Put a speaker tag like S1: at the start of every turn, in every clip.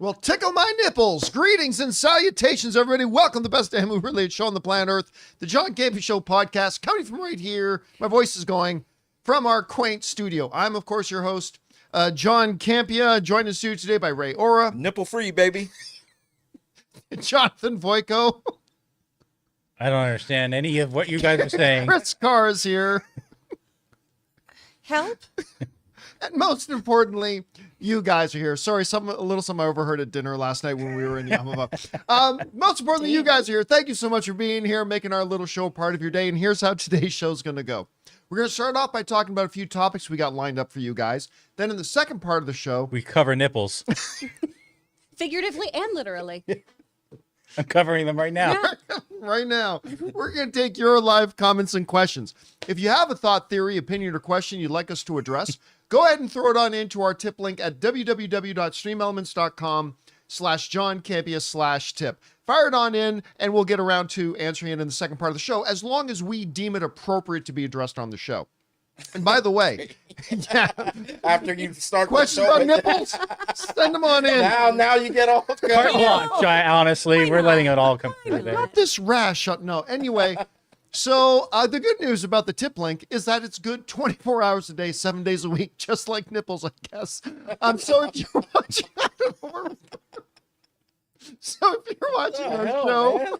S1: Well, tickle my nipples. Greetings and salutations, everybody. Welcome to the best damn movie-related show on the planet Earth, the John Campea Show podcast, coming from right here. My voice is going from our quaint studio. I'm, of course, your host, John Campea, joined in studio today by Ray Ora.
S2: Nipple-free, baby.
S1: Jonathan Voico.
S3: I don't understand any of what you guys are saying.
S1: Chris Carr is here.
S4: Help.
S1: And most importantly, you guys are here. Sorry, a little something I overheard at dinner last night when we were in Yamava. Most importantly, you guys are here. Thank you so much for being here, making our little show part of your day. And here's how today's show is going to go. We're going to start off by talking about a few topics we got lined up for you guys. Then in the second part of the show,
S3: We cover nipples.
S4: Figuratively and literally.
S3: I'm covering them right now.
S1: right now, we're going to take your live comments and questions. If you have a thought, theory, opinion, or question you'd like us to address, go ahead and throw it on into our tip link at www.streamelements.com/JohnCampea/tip. Fire it on in, and we'll get around to answering it in the second part of the show, as long as we deem it appropriate to be addressed on the show. And by the way, yeah,
S2: After you start
S1: questions
S2: the show,
S1: on nipples, send them on in.
S2: now you get all
S3: Come on, honestly, we're letting it all come through there.
S1: Not this rash. No. Anyway, so the good news about the tip link is that it's good 24 hours a day, 7 days a week, just like nipples, I guess. So if you're watching, our show,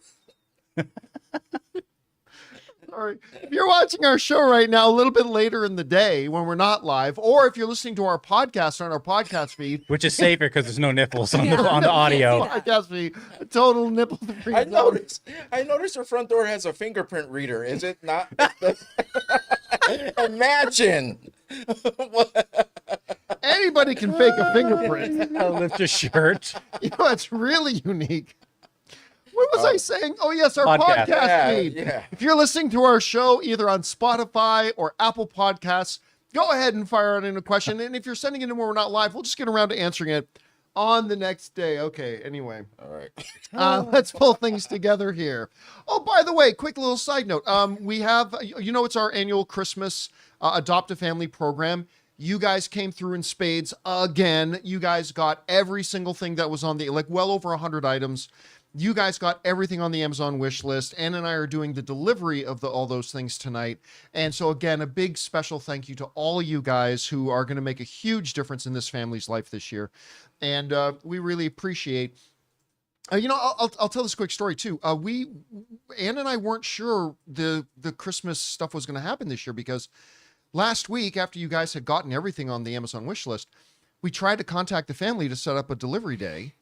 S1: sorry, if you're watching our show right now, a little bit later in the day when we're not live, or if you're listening to our podcast on our podcast feed,
S3: Which is safer because there's no nipples on the audio.
S1: podcast feed, a total nipple free.
S2: I noticed her front door has a fingerprint reader. Is it not? Imagine.
S1: Anybody can fake a fingerprint.
S3: I'll lift your shirt.
S1: You know, it's really unique. What was I saying? Oh, yes, our
S3: Podcast.
S1: podcast feed.
S2: Yeah.
S1: If you're listening to our show either on Spotify or Apple Podcasts, go ahead and fire out in a question. And if you're sending it in when we're not live, we'll just get around to answering it on the next day. Okay, anyway.
S2: All right.
S1: Let's pull things together here. Oh, by the way, quick little side note. We have, it's our annual Christmas Adopt a Family program. You guys came through in spades again. You guys got every single thing that was on well over 100 items. You guys got everything on the Amazon wish list. Ann and I are doing the delivery of all those things tonight. And so again, a big special thank you to all of you guys who are going to make a huge difference in this family's life this year. And we really appreciate, I'll tell this quick story too. Ann and I weren't sure the Christmas stuff was going to happen this year because last week, after you guys had gotten everything on the Amazon wish list, we tried to contact the family to set up a delivery day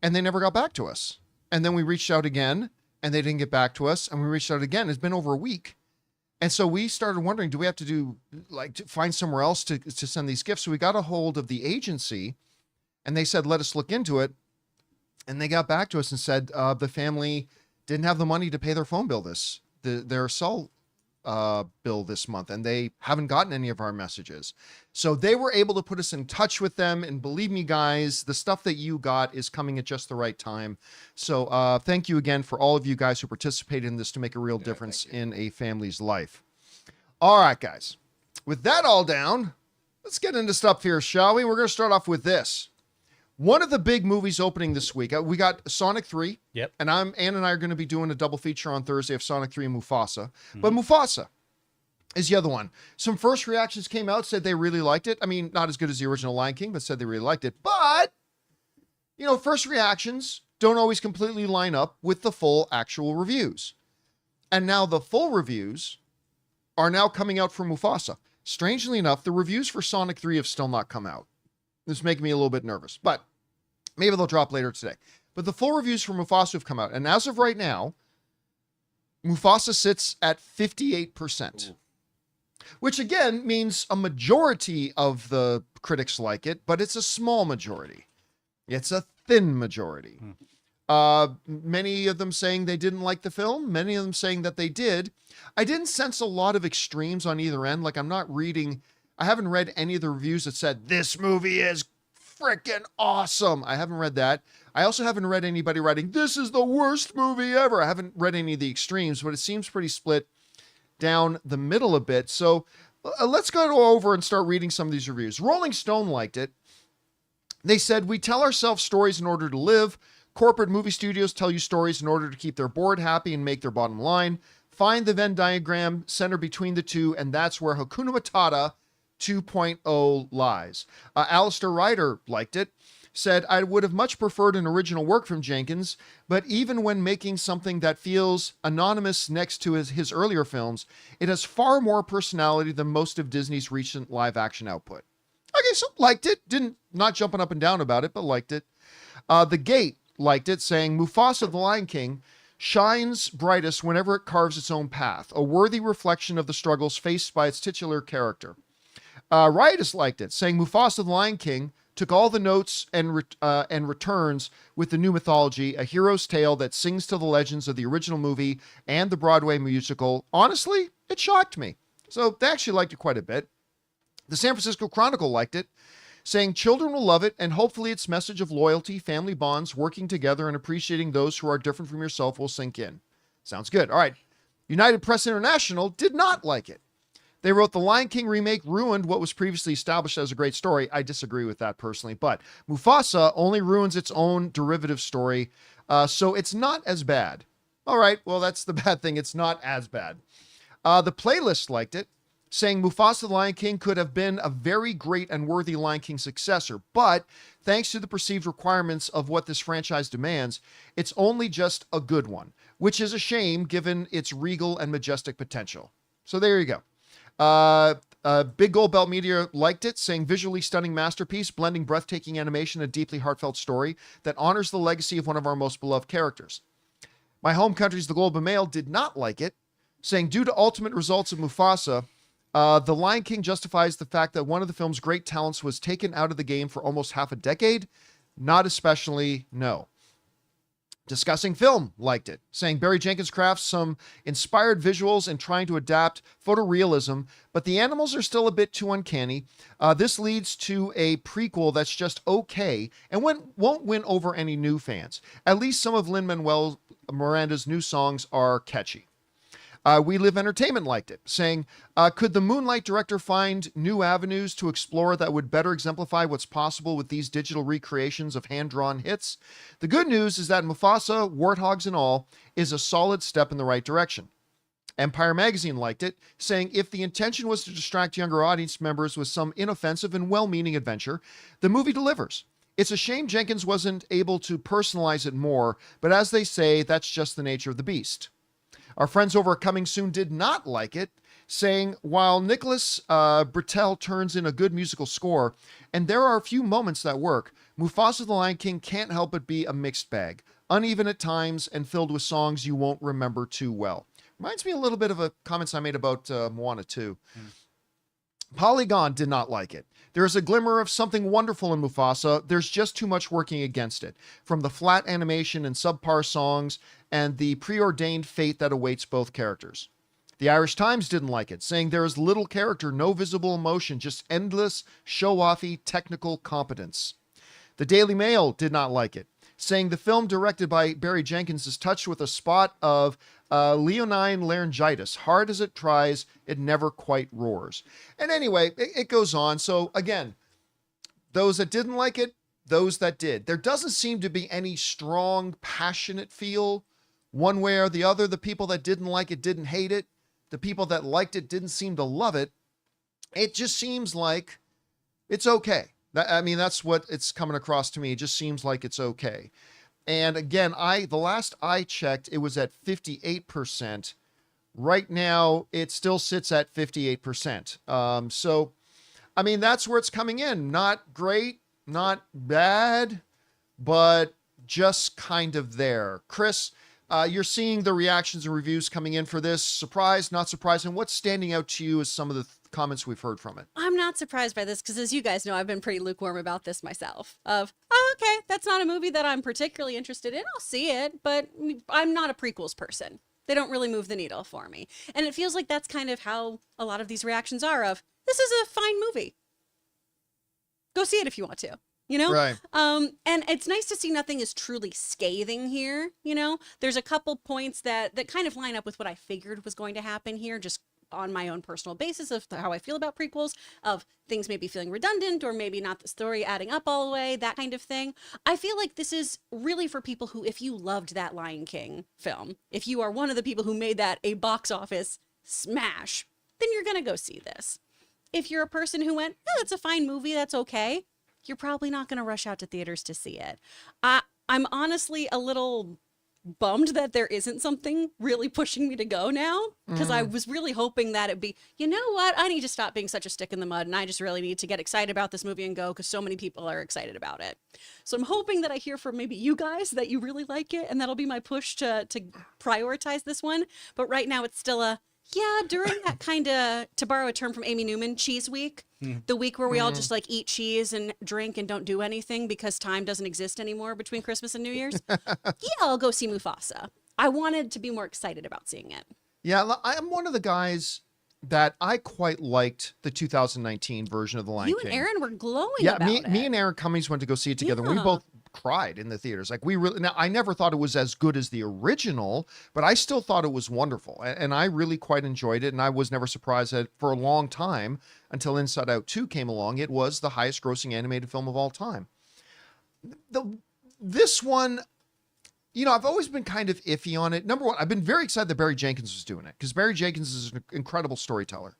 S1: and they never got back to us. And then we reached out again and they didn't get back to us. And we reached out again. It's been over a week. And so we started wondering, do we have to to find somewhere else to send these gifts? So we got a hold of the agency and they said, let us look into it. And they got back to us and said, the family didn't have the money to pay their phone bill their cell bill this month, and they haven't gotten any of our messages. So they were able to put us in touch with them, and believe me, guys, the stuff that you got is coming at just the right time. So thank you again for all of you guys who participated in this to make a real difference in a family's life. All right, guys, with that all down, let's get into stuff here, shall we? We're going to start off with this. One of the big movies opening this week, we got Sonic 3.
S3: Yep.
S1: And Ann and I are going to be doing a double feature on Thursday of Sonic 3 and Mufasa. Mm-hmm. But Mufasa is the other one. Some first reactions came out, said they really liked it. I mean, not as good as the original Lion King, but said they really liked it. But, first reactions don't always completely line up with the full actual reviews. And now the full reviews are now coming out for Mufasa. Strangely enough, the reviews for Sonic 3 have still not come out. This is making me a little bit nervous, but maybe they'll drop later today. But the full reviews for Mufasa have come out. And as of right now, Mufasa sits at 58%, which again means a majority of the critics like it, but it's a small majority. It's a thin majority. Many of them saying they didn't like the film. Many of them saying that they did. I didn't sense a lot of extremes on either end. Like I haven't read any of the reviews that said this movie is freaking awesome. I haven't read that. I also haven't read anybody writing, this is the worst movie ever. I haven't read any of the extremes, but it seems pretty split down the middle a bit. So let's go over and start reading some of these reviews. Rolling Stone liked it. They said, we tell ourselves stories in order to live. Corporate movie studios tell you stories in order to keep their board happy and make their bottom line. Find the Venn diagram center between the two, and that's where Hakuna Matata 2.0 lies. Alistair Ryder liked it, said, I would have much preferred an original work from Jenkins, but even when making something that feels anonymous next to his earlier films, it has far more personality than most of Disney's recent live-action output. Okay, so liked it. Not jumping up and down about it, but liked it. The Gate liked it, saying, Mufasa the Lion King shines brightest whenever it carves its own path, a worthy reflection of the struggles faced by its titular character. Riotous liked it, saying, Mufasa the Lion King took all the notes and returns with the new mythology, a hero's tale that sings to the legends of the original movie and the Broadway musical. Honestly, it shocked me. So they actually liked it quite a bit. The San Francisco Chronicle liked it, saying children will love it, and hopefully its message of loyalty, family bonds, working together, and appreciating those who are different from yourself will sink in. Sounds good. All right. United Press International did not like it. They wrote the Lion King remake ruined what was previously established as a great story. I disagree with that personally, but Mufasa only ruins its own derivative story, so it's not as bad. All right, well, that's the bad thing. It's not as bad. The Playlist liked it, saying Mufasa the Lion King could have been a very great and worthy Lion King successor, but thanks to the perceived requirements of what this franchise demands, it's only just a good one, which is a shame given its regal and majestic potential. So there you go. Big Gold Belt Media liked it, saying visually stunning masterpiece, blending breathtaking animation and a deeply heartfelt story that honors the legacy of one of our most beloved characters. My home country's The Globe and Mail did not like it, saying due to ultimate results of Mufasa, The Lion King justifies the fact that one of the film's great talents was taken out of the game for almost half a decade. Not especially, no. Discussing Film liked it, saying Barry Jenkins crafts some inspired visuals and trying to adapt photorealism, but the animals are still a bit too uncanny. This leads to a prequel that's just okay and won't win over any new fans. At least some of Lin-Manuel Miranda's new songs are catchy. We Live Entertainment liked it, saying, could the Moonlight director find new avenues to explore that would better exemplify what's possible with these digital recreations of hand-drawn hits? The good news is that Mufasa, warthogs and all, is a solid step in the right direction. Empire Magazine liked it, saying if the intention was to distract younger audience members with some inoffensive and well-meaning adventure, the movie delivers. It's a shame Jenkins wasn't able to personalize it more, but as they say, that's just the nature of the beast. Our friends over at Coming Soon did not like it, saying, while Nicholas Britell turns in a good musical score, and there are a few moments that work, Mufasa the Lion King can't help but be a mixed bag, uneven at times and filled with songs you won't remember too well. Reminds me a little bit of a comments I made about Moana 2. Polygon did not like it. There is a glimmer of something wonderful in Mufasa. There's just too much working against it, from the flat animation and subpar songs and the preordained fate that awaits both characters. The Irish Times didn't like it, saying there is little character, no visible emotion, just endless, show-offy technical competence. The Daily Mail did not like it, saying the film directed by Barry Jenkins is touched with a spot of leonine laryngitis. Hard as it tries, it never quite roars. And anyway, it goes on. So again, those that didn't like it, those that did. There doesn't seem to be any strong, passionate feel one way or the other. The people that didn't like it didn't hate it. The people that liked it didn't seem to love it. It just seems like it's okay. I mean, that's what it's coming across to me. It just seems like it's okay. And again, the last I checked, it was at 58%. Right now, it still sits at 58%. So, I mean, that's where it's coming in. Not great, not bad, but just kind of there. Chris, you're seeing the reactions and reviews coming in for this. Surprised, not surprised? And what's standing out to you as some of the comments we've heard from it?
S4: I'm not surprised by this because, as you guys know, I've been pretty lukewarm about this myself. Oh, okay, that's not a movie that I'm particularly interested in. I'll see it, but I'm not a prequels person. They don't really move the needle for me. And it feels like that's kind of how a lot of these reactions are of, this is a fine movie. Go see it if you want to. You know?
S1: Right.
S4: And it's nice to see nothing is truly scathing here. You know, there's a couple points that kind of line up with what I figured was going to happen here, just on my own personal basis of how I feel about prequels, of things maybe feeling redundant or maybe not the story adding up all the way, that kind of thing. I feel like this is really for people who, if you loved that Lion King film, if you are one of the people who made that a box office smash, then you're going to go see this. If you're a person who went, oh, it's a fine movie, that's okay, you're probably not going to rush out to theaters to see it. I'm honestly a little bummed that there isn't something really pushing me to go now, because I was really hoping that it'd be, you know what, I need to stop being such a stick in the mud and I just really need to get excited about this movie and go because so many people are excited about it. So I'm hoping that I hear from maybe you guys that you really like it, and that'll be my push to prioritize this one. But right now it's still yeah, during that kind of, to borrow a term from Amy Newman, cheese week, the week where we all just like eat cheese and drink and don't do anything because time doesn't exist anymore between Christmas and New Year's. Yeah, I'll go see Mufasa. I wanted to be more excited about seeing it.
S1: Yeah, I'm one of the guys that I quite liked the 2019 version of The Lion
S4: You
S1: King.
S4: and Aaron were glowing
S1: Yeah,
S4: about it.
S1: me and Aaron Cummings went to go see it together. And we
S4: Yeah.
S1: both cried in the theaters. Like, we really, now I never thought it was as good as the original, but I still thought it was wonderful. And I really quite enjoyed it. And I was never surprised that for a long time, until Inside Out 2 came along, it was the highest grossing animated film of all time. This one, you know, I've always been kind of iffy on it. Number one, I've been very excited that Barry Jenkins was doing it, because Barry Jenkins is an incredible storyteller.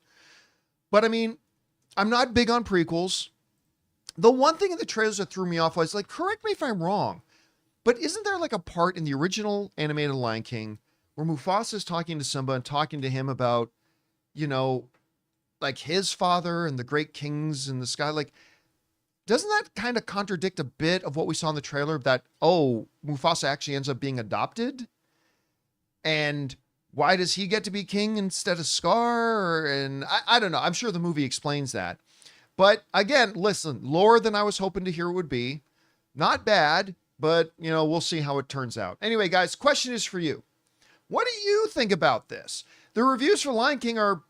S1: But I mean, I'm not big on prequels. The one thing in the trailers that threw me off was, like, correct me if I'm wrong, but isn't there like a part in the original animated Lion King where Mufasa is talking to Simba and talking to him about, you know, like his father and the great kings in the sky? Like, doesn't that kind of contradict a bit of what we saw in the trailer, that, oh, Mufasa actually ends up being adopted? And why does he get to be king instead of Scar? And I don't know. I'm sure the movie explains that. But again, listen, lower than I was hoping to hear it would be. Not bad, but, you know, we'll see how it turns out. Anyway, guys, question is for you. What do you think about this? The reviews for Lion King are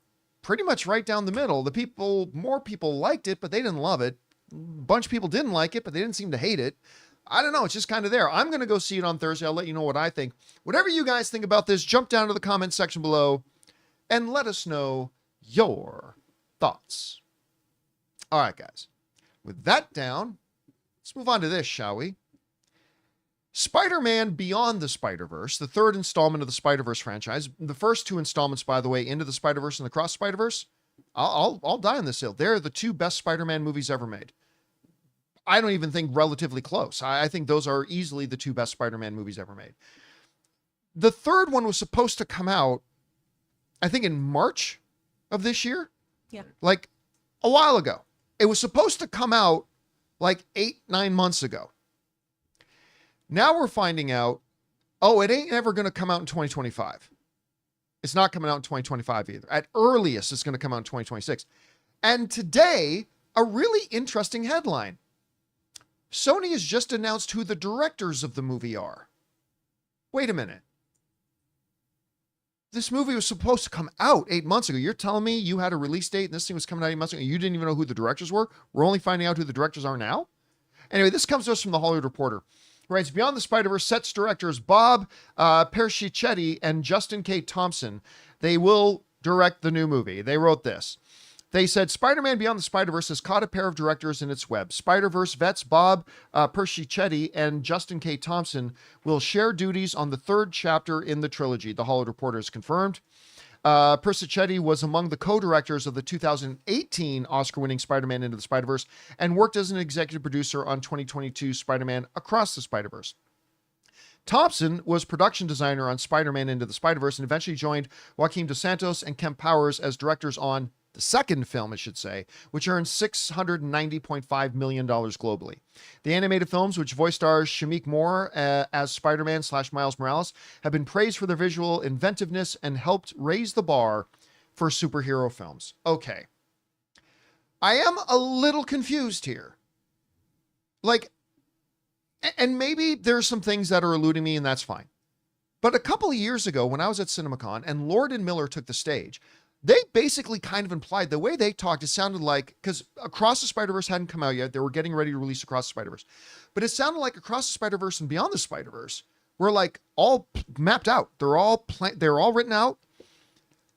S1: pretty much right down the middle. More people liked it, but they didn't love it. A bunch of people didn't like it, but they didn't seem to hate it. I don't know. It's just kind of there. I'm going to go see it on Thursday. I'll let you know what I think. Whatever you guys think about this, jump down to the comment section below and let us know your thoughts. All right, guys. With that down, let's move on to this, shall we? Spider-Man Beyond the Spider-Verse, the third installment of the Spider-Verse franchise. The first two installments, by the way, Into the Spider-Verse and Across Spider-Verse, I'll die on this hill. They're the two best Spider-Man movies ever made. I don't even think relatively close. I think those are easily the two best Spider-Man movies ever made. The third one was supposed to come out, I think, in March of this year.
S4: Yeah.
S1: Like a while ago. It was supposed to come out like 8-9 months ago. Now we're finding out, oh, it ain't ever going to come out in 2025. It's not coming out in 2025 either. At earliest, it's going to come out in 2026. And today, a really interesting headline. Sony has just announced who the directors of the movie are. Wait a minute. This movie was supposed to come out 8 months ago. You're telling me you had a release date and this thing was coming out 8 months ago and you didn't even know who the directors were? We're only finding out who the directors are now? Anyway, this comes to us from the Hollywood Reporter. Writes, Beyond the Spider-Verse sets directors Bob Persichetti and Justin K. Thompson. They will direct the new movie. They wrote this. They said, Spider-Man Beyond the Spider-Verse has caught a pair of directors in its web. Spider-Verse vets Bob Persichetti and Justin K. Thompson will share duties on the third chapter in the trilogy, the Hollywood Reporter has confirmed. Persichetti was among the co-directors of the 2018 Oscar-winning Spider-Man Into the Spider-Verse and worked as an executive producer on 2022 Spider-Man Across the Spider-Verse. Thompson was production designer on Spider-Man Into the Spider-Verse and eventually joined Joaquin Dos Santos and Kemp Powers as directors on the second film, I should say, which earned $690.5 million globally. The animated films, which voice stars Shameik Moore as Spider-Man / Miles Morales, have been praised for their visual inventiveness and helped raise the bar for superhero films. Okay. I am a little confused here. Like, and maybe there's some things that are eluding me, and that's fine. But a couple of years ago, when I was at CinemaCon and Lord and Miller took the stage, they basically kind of implied, the way they talked, it sounded like, because Across the Spider-Verse hadn't come out yet, they were getting ready to release Across the Spider-Verse, but it sounded like Across the Spider-Verse and Beyond the Spider-Verse were like all mapped out. They're all written out.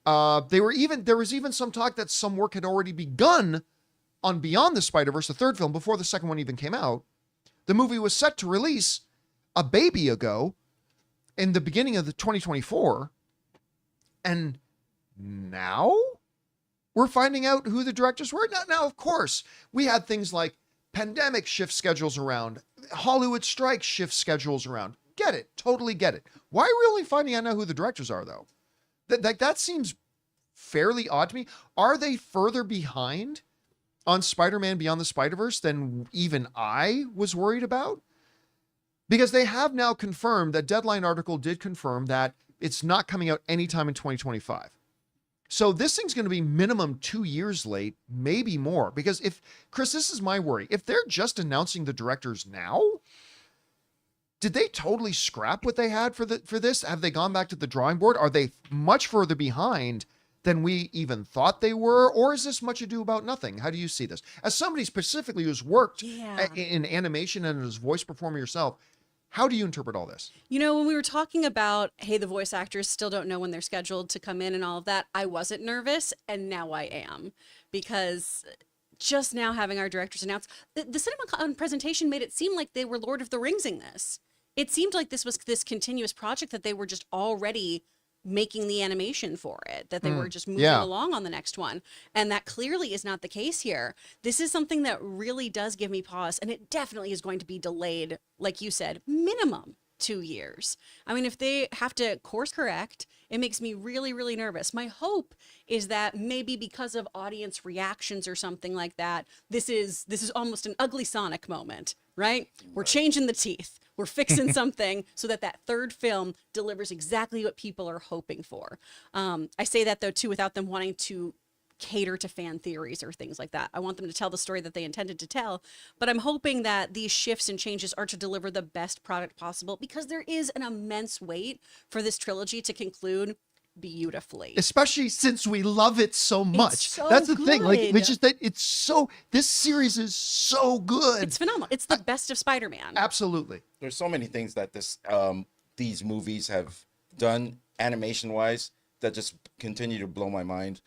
S1: There was even some talk that some work had already begun on Beyond the Spider-Verse, the third film, before the second one even came out. The movie was set to release a baby ago in the beginning of the 2024. And now we're finding out who the directors were. Now, of course, we had things like pandemic shift schedules around, Hollywood strike shift schedules around. Get it. Totally get it. Why are we only finding out now who the directors are, though? That seems fairly odd to me. Are they further behind on Spider-Man Beyond the Spider-Verse than even I was worried about? Because they have now confirmed, that Deadline article did confirm that it's not coming out anytime in 2025. So this thing's going to be minimum 2 years late, maybe more. Because Chris, this is my worry. If they're just announcing the directors now, did they totally scrap what they had for this? Have they gone back to the drawing board? Are they much further behind than we even thought they were? Or is this much ado about nothing? How do you see this? As somebody specifically who's worked in animation and as voice performer yourself, how do you interpret all this?
S4: You know, when we were talking about, hey, the voice actors still don't know when they're scheduled to come in and all of that, I wasn't nervous, and now I am. Because just now having our directors announce, the CinemaCon presentation made it seem like they were Lord of the Ringsing this. It seemed like this was this continuous project that they were just already making the animation for it, that they were just moving along on the next one. And that clearly is not the case here. This is something that really does give me pause, and it definitely is going to be delayed, like you said, minimum 2 years. I mean, if they have to course correct, it makes me really, really nervous. My hope is that maybe because of audience reactions or something like that, this is almost an ugly Sonic moment, right? We're changing the teeth. We're fixing something so that third film delivers exactly what people are hoping for. I say that, though, too, without them wanting to cater to fan theories or things like that. I want them to tell the story that they intended to tell, but I'm hoping that these shifts and changes are to deliver the best product possible, because there is an immense wait for this trilogy to conclude beautifully,
S1: especially since we love it so much.
S4: So
S1: that's the thing, like,
S4: good.
S1: it's just that this series is so good.
S4: It's phenomenal. It's the best of Spider-Man.
S1: Absolutely.
S2: There's so many things that these movies have done animation wise that just continue to blow my mind.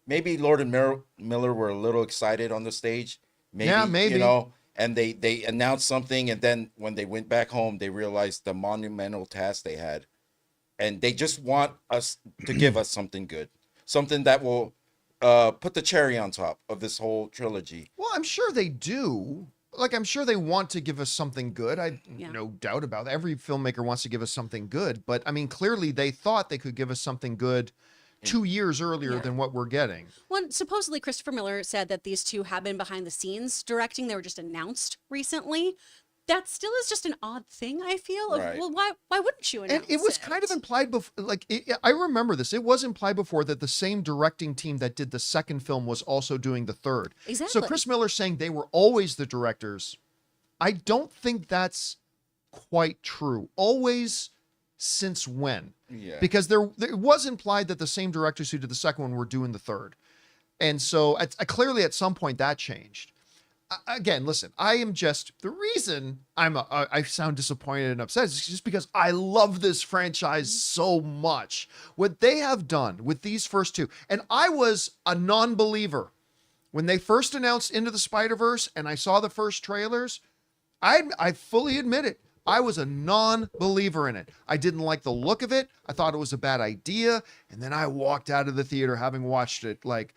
S2: Maybe Lord and Miller were a little excited on the stage. Maybe. You know, and they announced something, and then when they went back home, they realized the monumental task they had. And they just want us to give us something good, something that will put the cherry on top of this whole trilogy.
S1: Well, I'm sure they do. Like, I'm sure they want to give us something good. No doubt about it. Every filmmaker wants to give us something good. But, I mean, clearly they thought they could give us something good 2 years earlier than what we're getting.
S4: Well, supposedly Christopher Miller said that these two have been behind the scenes directing. They were just announced recently. That still is just an odd thing, I feel.
S2: Right.
S4: Well, why wouldn't you announce
S1: And it was kind of implied before, like, I remember this. It was implied before that the same directing team that did the second film was also doing the third.
S4: Exactly.
S1: So Chris Miller saying they were always the directors, I don't think that's quite true. Always since when?
S2: Yeah.
S1: Because it was implied that the same directors who did the second one were doing the third. And so clearly at some point that changed. Again, listen, the reason I sound disappointed and upset is just because I love this franchise so much. What they have done with these first two, and I was a non-believer when they first announced Into the Spider-Verse and I saw the first trailers. I fully admit it. I was a non-believer in it. I didn't like the look of it. I thought it was a bad idea. And then I walked out of the theater having watched it like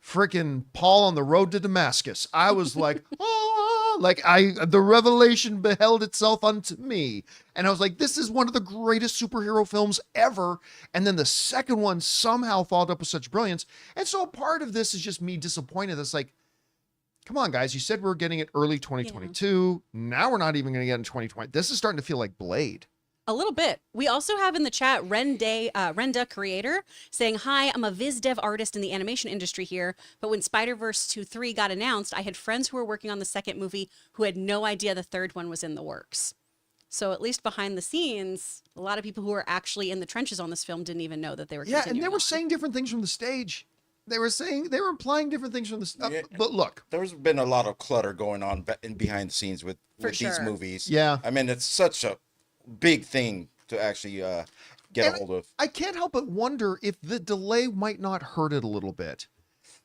S1: freaking Paul on the road to Damascus. I was like, the revelation beheld itself unto me. And I was like, this is one of the greatest superhero films ever. And then the second one somehow followed up with such brilliance. And so part of this is just me disappointed. It's like, come on, guys, you said we were getting it early 2022. Yeah. Now we're not even going to get it in 2020. This is starting to feel like Blade.
S4: A little bit. We also have in the chat Renda Creator saying, hi, I'm a viz dev artist in the animation industry here, but when Spider-Verse 2-3 got announced, I had friends who were working on the second movie who had no idea the third one was in the works. So at least behind the scenes, a lot of people who were actually in the trenches on this film didn't even know that they were continuing
S1: and they were
S4: on.
S1: saying different things from the stage. They were implying different things from the stuff. But look,
S2: there's been a lot of clutter going on behind the scenes with
S4: sure.
S2: these movies.
S1: Yeah.
S2: I mean, it's such a big thing to actually get a
S1: And
S2: hold of.
S1: I can't help but wonder if the delay might not hurt it a little bit,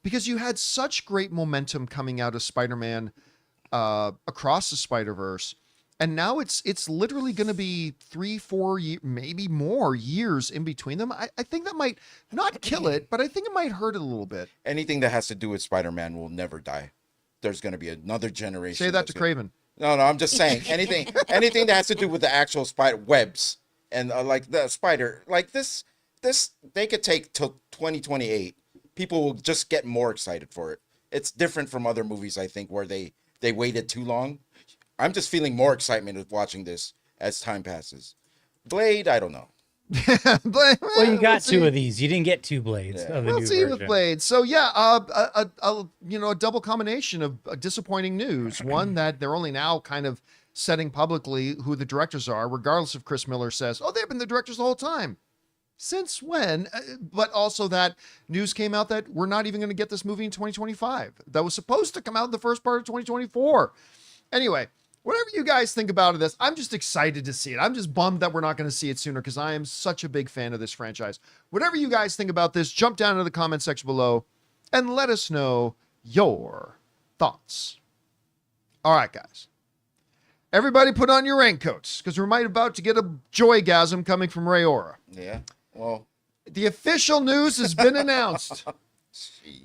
S1: because you had such great momentum coming out of Spider-Man Across the Spider-Verse, and now it's literally going to be 3-4 maybe more years in between them. I think that might not kill it, but I think it might hurt it a little bit.
S2: Anything that has to do with Spider-Man will never die. There's going to be another generation.
S1: Say that to Craven.
S2: No, I'm just saying anything that has to do with the actual spider webs and like the spider, like this they could take till 2028. People will just get more excited for it. It's different from other movies, I think, where they waited too long. I'm just feeling more excitement of watching this as time passes. Blade, I don't know.
S3: Well, you got two of these. You didn't get two Blades.
S2: Yeah.
S3: Of the
S1: We'll
S3: new
S1: see
S3: version.
S1: with Blade. So yeah, a double combination of disappointing news. One, that they're only now kind of setting publicly who the directors are, regardless if Chris Miller says, "Oh, they've been the directors the whole time." Since when? But also that news came out that we're not even going to get this movie in 2025. That was supposed to come out in the first part of 2024. Anyway, whatever you guys think about this, I'm just excited to see it. I'm just bummed that we're not going to see it sooner because I am such a big fan of this franchise. Whatever you guys think about this, jump down into the comment section below and let us know your thoughts. All right, guys. Everybody put on your raincoats because we're might about to get a joygasm coming from Rayora.
S2: Yeah. Well,
S1: The official news has been announced.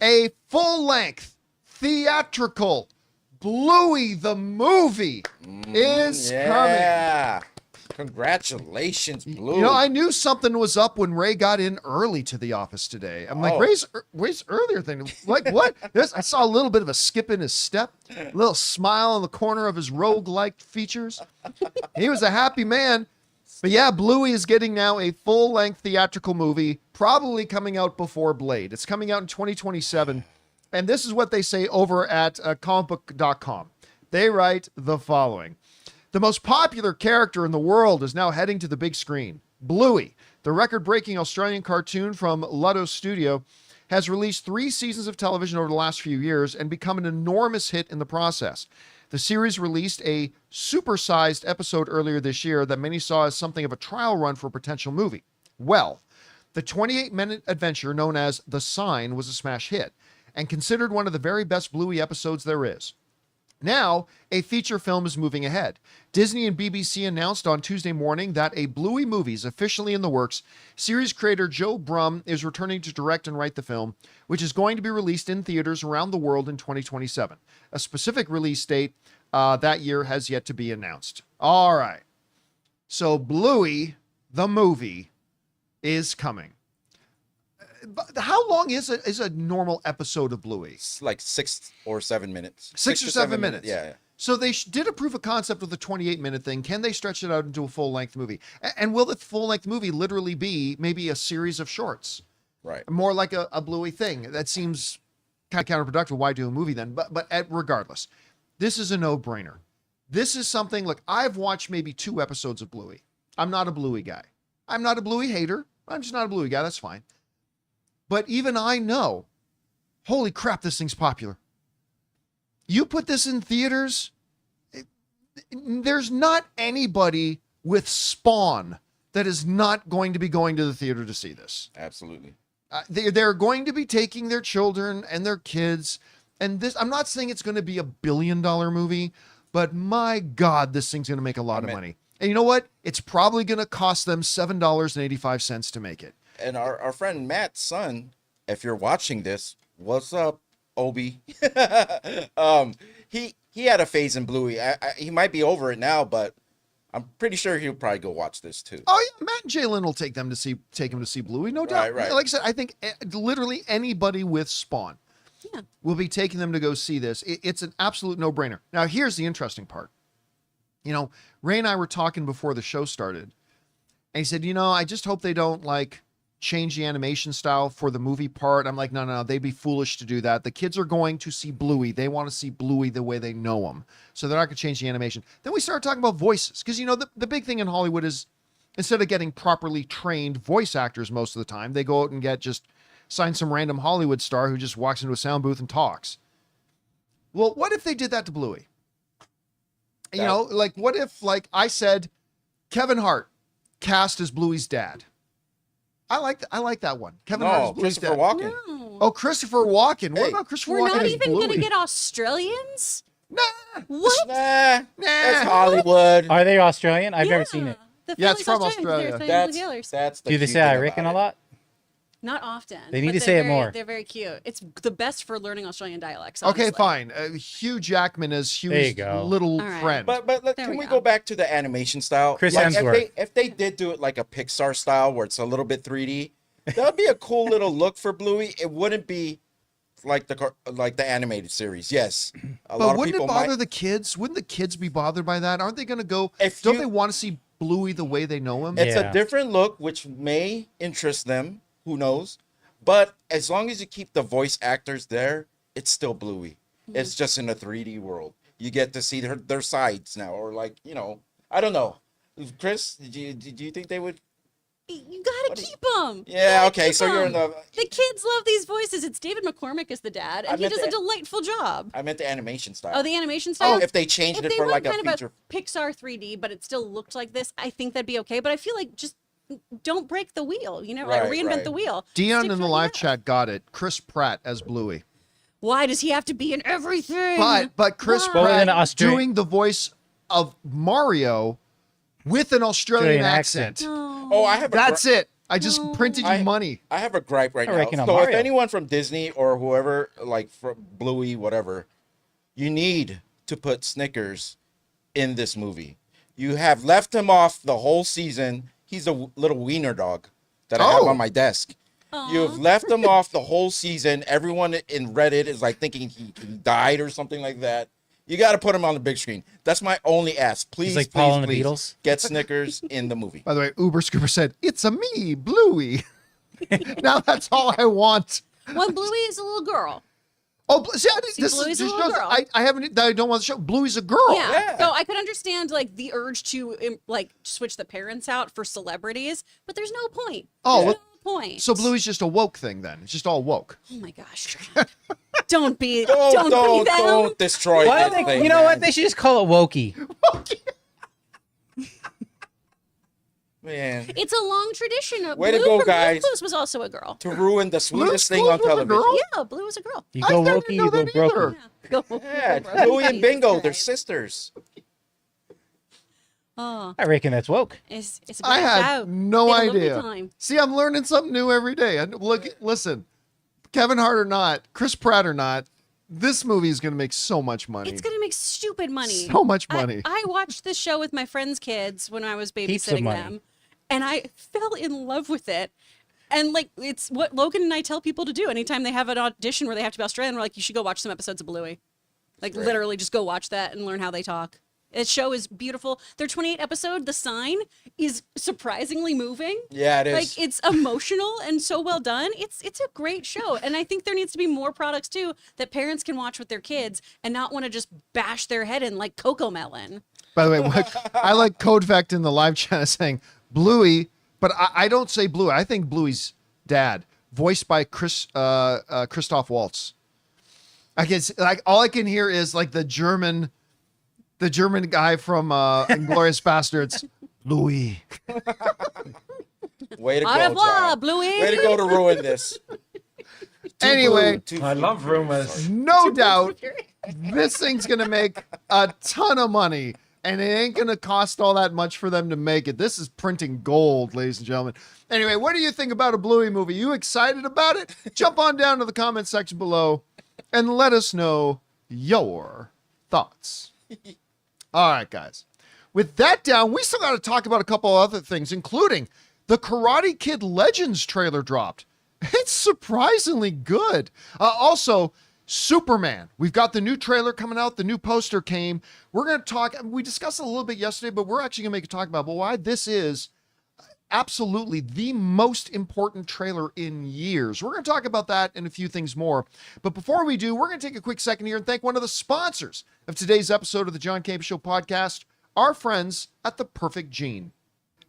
S1: A full-length theatrical Bluey the movie is coming.
S2: yeah. Congratulations, Blue.
S1: You know, I knew something was up when Ray got in early to the office today. I'm like,
S2: Oh.
S1: Ray's earlier than like what? I saw a little bit of a skip in his step, a little smile in the corner of his rogue-like features. He was a happy man. But yeah, Bluey is getting now a full-length theatrical movie, probably coming out before Blade. It's coming out in 2027. And this is what they say over at comicbook.com. They write the following. The most popular character in the world is now heading to the big screen. Bluey, the record-breaking Australian cartoon from Luddo Studio, has released 3 seasons of television over the last few years and become an enormous hit in the process. The series released a supersized episode earlier this year that many saw as something of a trial run for a potential movie. Well, the 28-minute adventure known as The Sign was a smash hit and considered one of the very best Bluey episodes there is. Now, a feature film is moving ahead. Disney and BBC announced on Tuesday morning that a Bluey movie is officially in the works. Series creator Joe Brum is returning to direct and write the film, which is going to be released in theaters around the world in 2027. A specific release date that year has yet to be announced. All right. So Bluey, the movie, is coming. How long is a normal episode of Bluey?
S2: It's like 6 or 7 minutes.
S1: 6 or 7 minutes.
S2: Yeah.
S1: So they did approve a concept with the 28-minute thing. Can they stretch it out into a full-length movie? And will the full-length movie literally be maybe a series of shorts?
S2: Right.
S1: More like a Bluey thing. That seems kind of counterproductive. Why do a movie then? But regardless, this is a no-brainer. This is something, look, I've watched maybe 2 episodes of Bluey. I'm not a Bluey guy. I'm not a Bluey hater. I'm just not a Bluey guy. That's fine. But even I know, holy crap, this thing's popular. You put this in theaters, there's not anybody with Spawn that is not going to be going to the theater to see this.
S2: Absolutely.
S1: They're going to be taking their children and their kids. And this, I'm not saying it's going to be a $1 billion movie, but my God, this thing's going to make a lot of money. And you know what? It's probably going to cost them $7.85 to make it.
S2: And our friend Matt's son, if you're watching this, what's up, Obi? He had a phase in Bluey. He might be over it now, but I'm pretty sure he'll probably go watch this too.
S1: Oh yeah, Matt and Jalen will take him to see Bluey, no doubt.
S2: Right.
S1: Like I said, I think literally anybody with Spawn will be taking them to go see this. It's an absolute no-brainer. Now here's the interesting part. You know, Ray and I were talking before the show started, and he said, I just hope they don't change the animation style for the movie part. I'm like, no, they'd be foolish to do that. The kids are going to see Bluey. They want to see Bluey the way they know him. So they're not going to change the animation. Then we started talking about voices. Because, the big thing in Hollywood is instead of getting properly trained voice actors most of the time, they go out and sign some random Hollywood star who just walks into a sound booth and talks. Well, what if they did that to Bluey? What if, I said, Kevin Hart cast as Bluey's dad? I like that one. Kevin Hart
S2: No,
S1: is Bluey's
S2: Christopher
S1: dad.
S2: Walken.
S4: No.
S1: Oh, Christopher Walken. What
S2: Hey,
S1: about Christopher
S4: We're
S1: Walken
S4: not
S1: as
S4: even
S1: Bluey?
S4: gonna get Australians.
S1: Nah.
S4: What?
S2: Nah, that's
S1: Nah.
S2: Hollywood.
S3: Are they Australian? I've never seen
S4: Yeah.
S3: it.
S4: The
S1: Yeah, it's
S4: family's
S1: from
S4: Australian,
S1: Australia.
S4: they're Australian Blue Heelers.
S2: That's the
S3: Do they
S2: cute
S3: say I
S2: thing
S3: reckon
S2: about
S3: a
S2: it.
S3: lot?
S4: Not often.
S3: They need
S4: but
S3: to
S4: they're
S3: say it
S4: very-
S3: more.
S4: They're very cute. It's the best for learning Australian dialects.
S1: Okay,
S4: honestly.
S1: fine. Hugh Jackman is
S3: There you
S1: Hugh's
S3: go.
S1: little
S4: All right.
S1: friend.
S2: But
S4: There
S2: can
S4: we
S2: we
S4: go.
S2: go back to the animation style?
S3: Chris
S2: Like,
S3: Hemsworth.
S2: if they did do it like a Pixar style where it's a little bit 3D, that would be a cool little look for Bluey. It wouldn't be like the animated series. Yes, a lot
S1: But
S2: of
S1: wouldn't
S2: people
S1: it bother
S2: might.
S1: the kids? Wouldn't the kids be bothered by that? Aren't they going to go?
S2: If
S1: Don't
S2: you-
S1: they want to see Bluey the way they know him?
S2: It's
S3: Yeah.
S2: a different look, which may interest them. Who knows? But as long as you keep the voice actors there, it's still Bluey. It's just in a 3D world. You get to see their sides now, or like, I don't know. Chris, do you think they would?
S4: You gotta
S2: What do you-
S4: keep them.
S2: Yeah, okay. So you're in the.
S4: The kids love these voices. It's David McCormick as the dad,
S2: I
S4: and he
S2: meant
S4: does a
S2: the-
S4: delightful job.
S2: I meant the animation style.
S4: Oh, the animation style.
S2: if they changed
S4: If
S2: it
S4: they
S2: for
S4: went
S2: like a
S4: kind of
S2: feature.
S4: a Pixar 3D, but it still looked like this, I think that'd be okay. But I feel like just don't break the wheel. Like
S2: Right,
S4: reinvent
S2: right.
S4: the wheel.
S1: Dion
S4: Stick
S1: in
S4: to
S1: the
S4: what you
S1: live
S4: have.
S1: chat got it. Chris Pratt as Bluey.
S4: Why does he have to be in everything?
S1: But Chris
S4: Why?
S3: Well,
S1: Pratt
S3: in Australia-
S1: doing the voice of Mario with an Australian
S3: Australian
S1: accent.
S4: No.
S2: Oh, I have a.
S1: That's
S2: gri-
S1: it. I just printed you money.
S2: I have a gripe right
S3: I
S2: now.
S3: reckon on
S2: So if
S3: Mario.
S2: anyone from Disney or whoever, like from Bluey, whatever, you need to put Snickers in this movie. You have left him off the whole season. He's a little wiener dog that I have
S1: Oh.
S2: on my desk. You've left him off the whole season. Everyone in Reddit is like thinking he died or something like that. You got to put him on the big screen. That's my only ask. Please,
S3: like
S2: please,
S3: Paul and the
S2: please,
S3: Beatles.
S2: get Snickers in the movie.
S1: By the way, Uber Scooper said, "It's a me, Bluey." Now that's all I want.
S4: When Bluey is a little girl.
S1: Oh, see,
S4: See,
S1: this
S4: Bluey's a
S1: just
S4: little
S1: shows
S4: girl.
S1: I haven't. I don't want the show. Bluey's a girl.
S4: Yeah.
S2: Yeah.
S4: So I could understand like the urge to like switch the parents out for celebrities, but there's no point.
S1: Oh,
S4: There's no point.
S1: So Bluey's just a woke thing then. It's just all woke.
S4: Oh my gosh. Don't be
S2: Don't
S4: be them.
S2: don't destroy
S3: Why
S2: this
S3: don't they,
S2: thing,
S3: you know what?
S2: man.
S3: They should just call it Wokey.
S2: Man,
S4: It's a long tradition. Of
S2: Way to
S4: Blue
S2: go,
S4: from
S2: guys.
S4: Blue's was also a girl.
S2: to ruin the sweetest thing
S1: Blue's
S2: on
S1: was a
S2: television.
S1: girl?
S4: Yeah, Blue was a girl.
S3: You
S1: I
S3: go
S1: didn't
S3: Wokey,
S1: know
S3: you go
S1: that
S3: Brokey.
S1: either.
S4: Yeah. Go.
S2: Yeah,
S4: go,
S2: Bluey and
S4: Jesus
S2: Bingo, they're
S4: Christ.
S2: sisters.
S4: Oh,
S3: I reckon that's woke.
S4: it's a
S1: I
S4: great
S1: had
S4: show.
S1: no
S4: They have a lovely
S1: idea.
S4: time.
S1: See, I'm learning something new every day. And look, listen, Kevin Hart or not, Chris Pratt or not, this movie is going to make so much money.
S4: It's gonna make stupid money.
S1: So much money.
S4: I watched this show with my friends' kids when I was
S3: Heaps of
S4: babysitting
S3: money.
S4: them, and I fell in love with it. And like, it's what Logan and I tell people to do anytime they have an audition where they have to be Australian. We're like, you should go watch some episodes of Bluey. Like,
S2: Right.
S4: literally, just go watch that and learn how they talk. This show is beautiful. Their 28 episode, The Sign, is surprisingly moving.
S2: Yeah, it is.
S4: Like, it's emotional and so well done. It's a great show, and I think there needs to be more products too that parents can watch with their kids and not want to just bash their head in like Coco Melon.
S1: By the way, I like Codevect in the live chat saying Bluey, but I don't say Bluey. I think Bluey's dad, voiced by Christoph Waltz. I guess like all I can hear is like the German guy from Inglourious Bastards, Bluey.
S2: Way to
S4: Au
S2: go,
S4: revoir,
S2: John.
S4: Bluey.
S2: Way to go to ruin this.
S1: Anyway,
S5: I love rumors.
S1: no doubt this thing's gonna make a ton of money, and it ain't gonna cost all that much for them to make it. This is printing gold, ladies and gentlemen. Anyway, what do you think about a Bluey movie? You excited about it? Jump on down to the comment section below and let us know your thoughts. All right, guys. With that down, we still got to talk about a couple other things, including the Karate Kid Legends trailer dropped. It's surprisingly good. Also, Superman. We've got the new trailer coming out. The new poster came. We're going to talk. We discussed it a little bit yesterday, but we're actually going to make a talk about why this is absolutely the most important trailer in years. We're going to talk about that and a few things more. But before we do, we're going to take a quick second here and thank one of the sponsors of today's episode of the John Campea Show podcast, our friends at The Perfect Gene.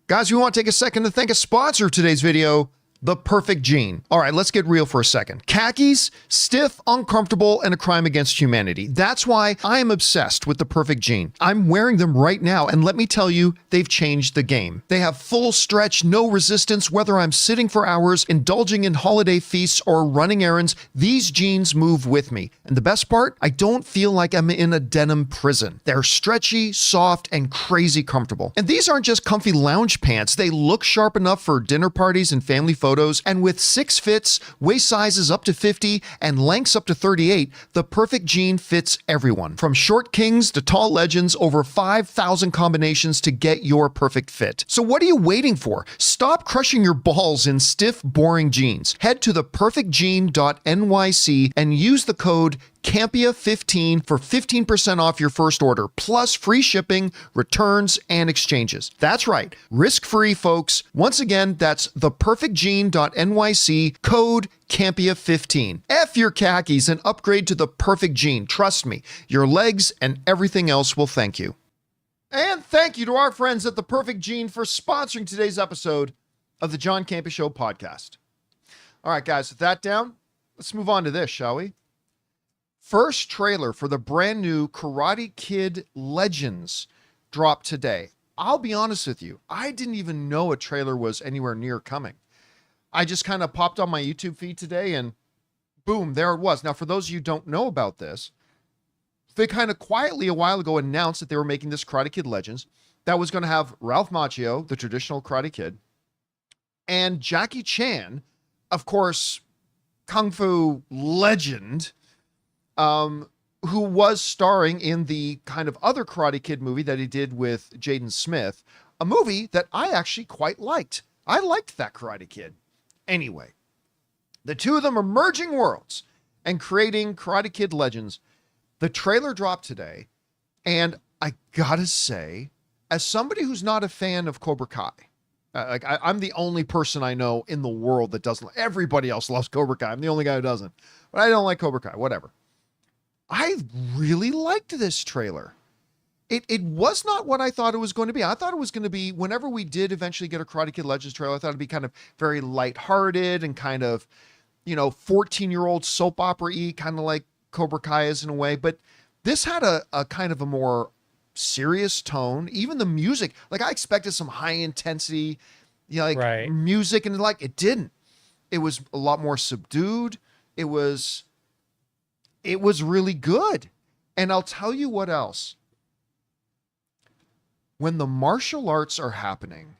S1: Guys, we want to take a second to thank a sponsor of today's video, The perfect jean. All right, let's get real for a second. Khakis, stiff, uncomfortable, and a crime against humanity. That's why I am obsessed with the perfect jean. I'm wearing them right now, and let me tell you, they've changed the game. They have full stretch, no resistance, whether I'm sitting for hours, indulging in holiday feasts, or running errands, these jeans move with me. And the best part, I don't feel like I'm in a denim prison. They're stretchy, soft, and crazy comfortable. And these aren't just comfy lounge pants. They look sharp enough for dinner parties and family photos. And with 6 fits, waist sizes up to 50, and lengths up to 38, the perfect jean fits everyone. From short kings to tall legends, over 5,000 combinations to get your perfect fit. So what are you waiting for? Stop crushing your balls in stiff, boring jeans. Head to theperfectjean.nyc and use the code Campea15 for 15% off your first order, plus free shipping, returns, and exchanges. That's right, risk-free, folks. Once again, that's theperfectjean.nyc, code Campea15. F your khakis and upgrade to the perfect jean. Trust me, your legs and everything else will thank you. And thank you to our friends at The Perfect Jean for sponsoring today's episode of the John Campea Show podcast. All right, guys, with that down, let's move on to this, shall we? First trailer for the brand new Karate Kid Legends dropped today. I'll be honest with you, I didn't even know a trailer was anywhere near coming. I just kind of popped on my YouTube feed today and boom, there it was. Now, for those of you who don't know about this, they kind of quietly a while ago announced that they were making this Karate Kid Legends that was going to have Ralph Macchio, the traditional Karate Kid, and Jackie Chan, of course, Kung Fu legend, who was starring in the kind of other Karate Kid movie that he did with Jaden Smith, a movie that I actually quite liked. I liked that Karate Kid. Anyway, the two of them are merging worlds and creating Karate Kid Legends. The trailer dropped today, and I gotta say, as somebody who's not a fan of Cobra Kai, I'm the only person I know in the world that doesn't. Everybody else loves Cobra Kai. I'm the only guy who doesn't. But I don't like Cobra Kai, whatever. I really liked this trailer. It was not what I thought it was going to be. I thought it was going to be, whenever we did eventually get a Karate Kid Legends trailer, I thought it'd be kind of very lighthearted and kind of, 14-year-old soap opera-y, kind of like Cobra Kai is in a way. But this had a kind of a more serious tone. Even the music, like I expected some high intensity,
S3: Right.
S1: music, and it didn't. It was a lot more subdued. It was really good. And I'll tell you what else. When the martial arts are happening,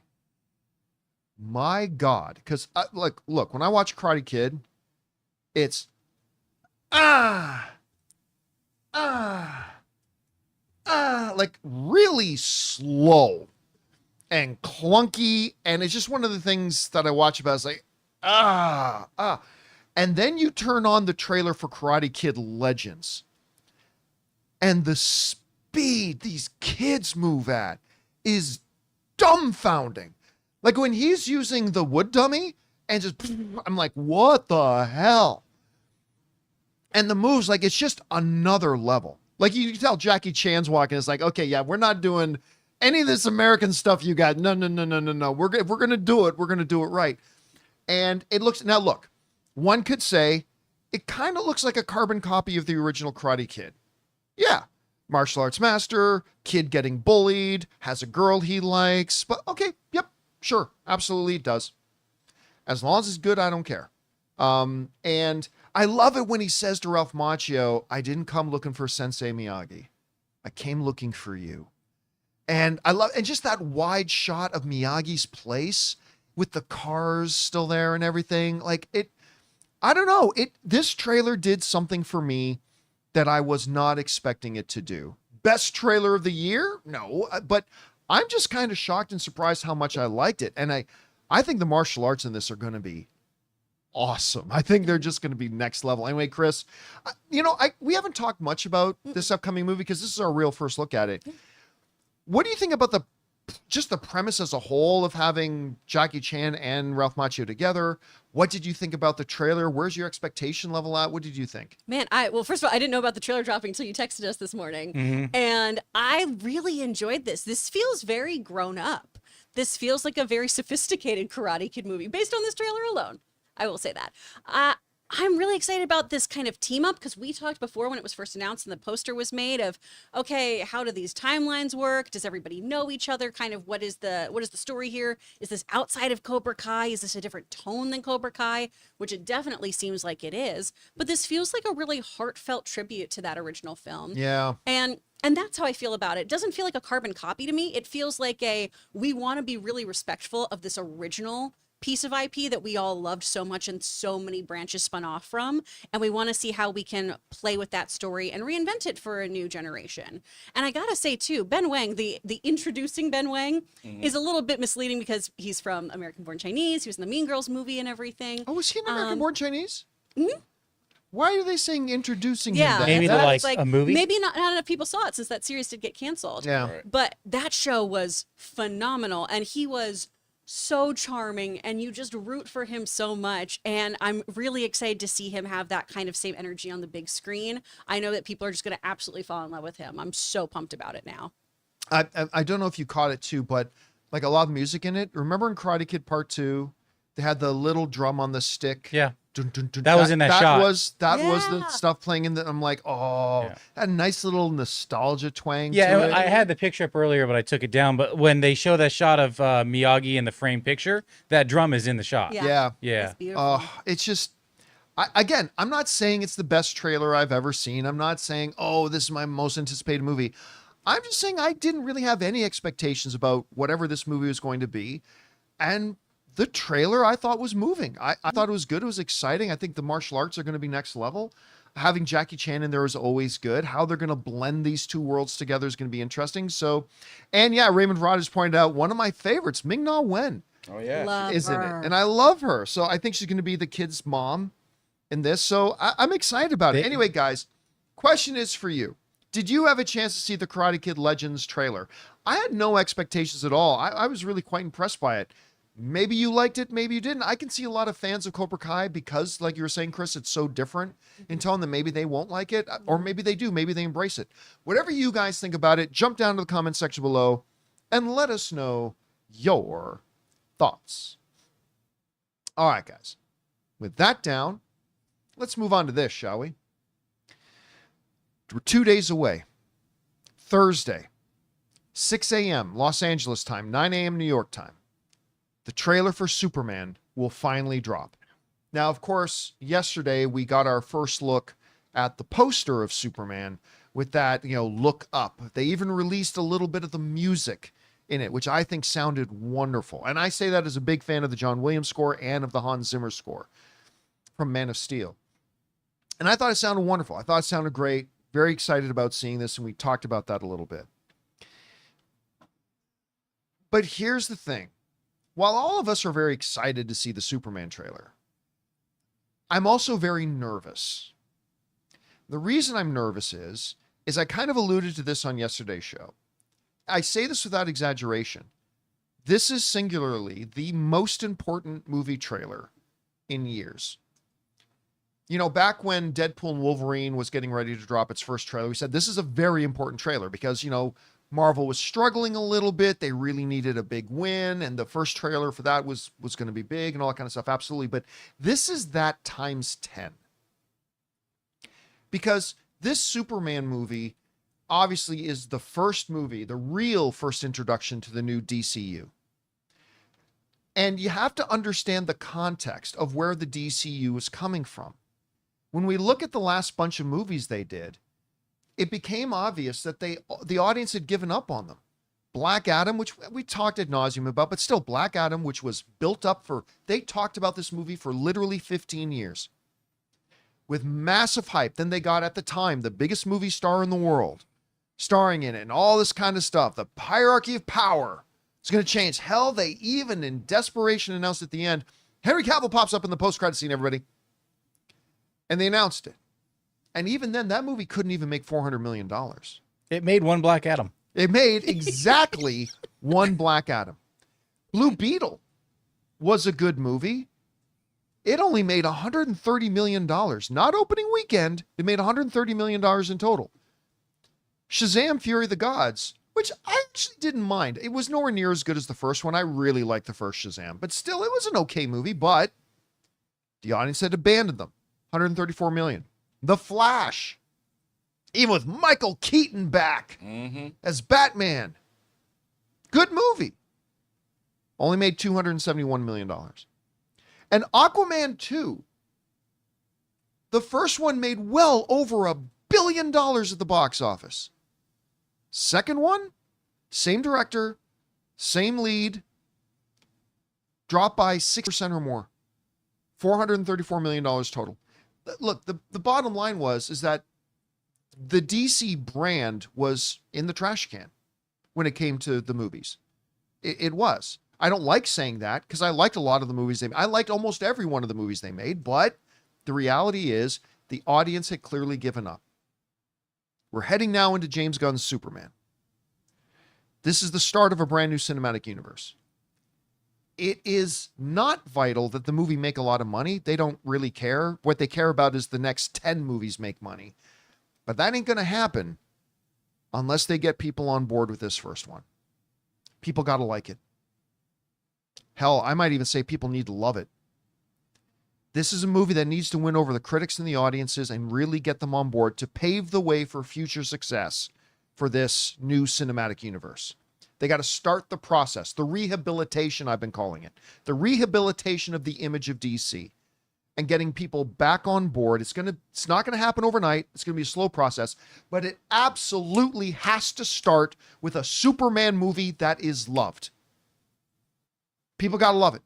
S1: my God, because look, when I watch Karate Kid, it's like really slow and clunky. And it's just one of the things that I watch about is like, And then you turn on the trailer for Karate Kid Legends, and the speed these kids move at is dumbfounding. Like when he's using the wood dummy and just, I'm like, what the hell? And the moves, like, it's just another level. Like you can tell Jackie Chan's walking. It's like, okay, yeah, we're not doing any of this American stuff you got. No. If we're going to do it, we're going to do it right. And it looks, now look, one could say it kind of looks like a carbon copy of the original Karate Kid. Yeah. Martial arts master, kid getting bullied, has a girl he likes. But okay, yep, sure. Absolutely it does. As long as it's good, I don't care. And I love it when he says to Ralph Macchio, I didn't come looking for Sensei Miyagi. I came looking for you. And I love, and just that wide shot of Miyagi's place with the cars still there and everything. Like it, I don't know. This trailer did something for me that I was not expecting it to do. Best trailer of the year? No, but I'm just kind of shocked and surprised how much I liked it. And I think the martial arts in this are going to be awesome. I think they're just going to be next level. Anyway, Chris, we haven't talked much about this upcoming movie because this is our real first look at it. What do you think about just the premise as a whole of having Jackie Chan and Ralph Macchio together. What did you think about the trailer? Where's your expectation level at? What did you think?
S4: Man, well, first of all, I didn't know about the trailer dropping until you texted us this morning. And I really enjoyed this. This feels very grown up. This feels like a very sophisticated Karate Kid movie based on this trailer alone. I will say that. I'm really excited about this kind of team up because we talked before when it was first announced and the poster was made of, okay, how do these timelines work? Does everybody know each other? Kind of what is the story here? Is this outside of Cobra Kai? Is this a different tone than Cobra Kai? Which it definitely seems like it is. But this feels like a really heartfelt tribute to that original film.
S1: Yeah.
S4: And that's how I feel about it. It doesn't feel like a carbon copy to me. It feels like we want to be really respectful of this original piece of IP that we all loved so much and so many branches spun off from. And we want to see how we can play with that story and reinvent it for a new generation. And I got to say too, Ben Wang, the introducing Ben Wang is a little bit misleading because he's from American Born Chinese. He was in the Mean Girls movie and everything.
S1: Oh, was he an American Born Chinese? Why are they saying introducing him?
S4: Yeah,
S1: then?
S3: Maybe
S4: that's
S3: like a movie?
S4: Maybe not enough people saw it since that series did get canceled.
S1: Yeah.
S2: Right.
S4: But that show was phenomenal and he was so charming and you just root for him so much. And I'm really excited to see him have that kind of same energy on the big screen. I know that people are just going to absolutely fall in love with him. I'm so pumped about it now.
S1: I don't know if you caught it too, but like a lot of music in it. Remember in Karate Kid Part 2, they had the little drum on the stick.
S3: Yeah.
S1: Dun, dun, dun.
S3: That was in that shot.
S1: Was the
S4: Yeah.
S1: stuff playing in the. I'm like, oh,
S3: Yeah.
S1: that nice little nostalgia twang.
S3: Yeah,
S1: to it.
S3: I had the picture up earlier, but I took it down. But when they show that shot of Miyagi in the frame picture, that drum is in the shot.
S4: Yeah.
S3: Yeah.
S4: It's beautiful.
S1: It's just. Again, I'm not saying it's the best trailer I've ever seen. I'm not saying, oh, this is my most anticipated movie. I'm just saying I didn't really have any expectations about whatever this movie was going to be. And the trailer I thought was moving. I thought it was good. It was exciting. I think the martial arts are going to be next level. Having Jackie Chan in there is always good. How they're going to blend these two worlds together is going to be interesting. So, and yeah, Raymond Rogers pointed out one of my favorites, Ming-Na Wen,
S2: Oh yeah.
S4: Love
S1: is in
S4: her.
S1: it. And I love her. So I think she's going to be the kid's mom in this. So I'm excited about it.
S3: They-
S1: Anyway, guys, question is for you. Did you have a chance to see the Karate Kid Legends trailer? I had no expectations at all. I was really quite impressed by it. Maybe you liked it, maybe you didn't. I can see a lot of fans of Cobra Kai because, like you were saying, Chris, it's so different in tone that maybe they won't like it, or maybe they do. Maybe they embrace it. Whatever you guys think about it, jump down to the comment section below and let us know your thoughts. All right, guys. With that down, let's move on to this, shall we? We're 2 days away. Thursday, 6 a.m. Los Angeles time, 9 a.m. New York time. The trailer for Superman will finally drop. Now, of course, yesterday we got our first look at the poster of Superman with that, look up. They even released a little bit of the music in it, which I think sounded wonderful. And I say that as a big fan of the John Williams score and of the Hans Zimmer score from Man of Steel. And I thought it sounded wonderful. I thought it sounded great. Very excited about seeing this, and we talked about that a little bit. But here's the thing. While all of us are very excited to see the Superman trailer, I'm also very nervous. The reason I'm nervous is I kind of alluded to this on yesterday's show. I say this without exaggeration. This is singularly the most important movie trailer in years. Back when Deadpool and Wolverine was getting ready to drop its first trailer, we said this is a very important trailer because, Marvel was struggling a little bit. They really needed a big win. And the first trailer for that was going to be big and all that kind of stuff. Absolutely. But this is that times 10. Because this Superman movie obviously is the first movie, the real first introduction to the new DCU. And you have to understand the context of where the DCU is coming from. When we look at the last bunch of movies they did, it became obvious that the audience had given up on them. Black Adam, which we talked ad nauseum about, but still Black Adam, which was built up they talked about this movie for literally 15 years with massive hype. Then they got, at the time, the biggest movie star in the world starring in it and all this kind of stuff. The hierarchy of power is going to change. Hell, they even in desperation announced at the end, Henry Cavill pops up in the post-credit scene, everybody. And they announced it. And even then, that movie couldn't even make $400 million.
S3: It made one Black Adam.
S1: It made exactly one Black Adam. Blue Beetle was a good movie. It only made $130 million. Not opening weekend. It made $130 million in total. Shazam! Fury of the Gods, which I actually didn't mind. It was nowhere near as good as the first one. I really liked the first Shazam. But still, it was an okay movie. But the audience had abandoned them. $134 million. The Flash. Even with Michael Keaton back as Batman. Good movie. Only made $271 million. And Aquaman 2. The first one made well over $1 billion at the box office. Second one, same director, same lead, dropped by 6% or more. $434 million total. Look, the bottom line is that the DC brand was in the trash can when it came to the movies. It was. I don't like saying that because I liked a lot of the movies they made. I liked almost every one of the movies they made, but the reality is the audience had clearly given up. We're heading now into James Gunn's Superman. This is the start of a brand new cinematic universe. It is not vital that the movie make a lot of money. They don't really care. What they care about is the next 10 movies make money. But that ain't going to happen unless they get people on board with this first one. People got to like it. Hell, I might even say people need to love it. This is a movie that needs to win over the critics and the audiences and really get them on board to pave the way for future success for this new cinematic universe. They got to start the process, the rehabilitation, I've been calling it, the rehabilitation of the image of DC and getting people back on board. It's not going to happen overnight. It's going to be a slow process, but it absolutely has to start with a Superman movie that is loved. People got to love it.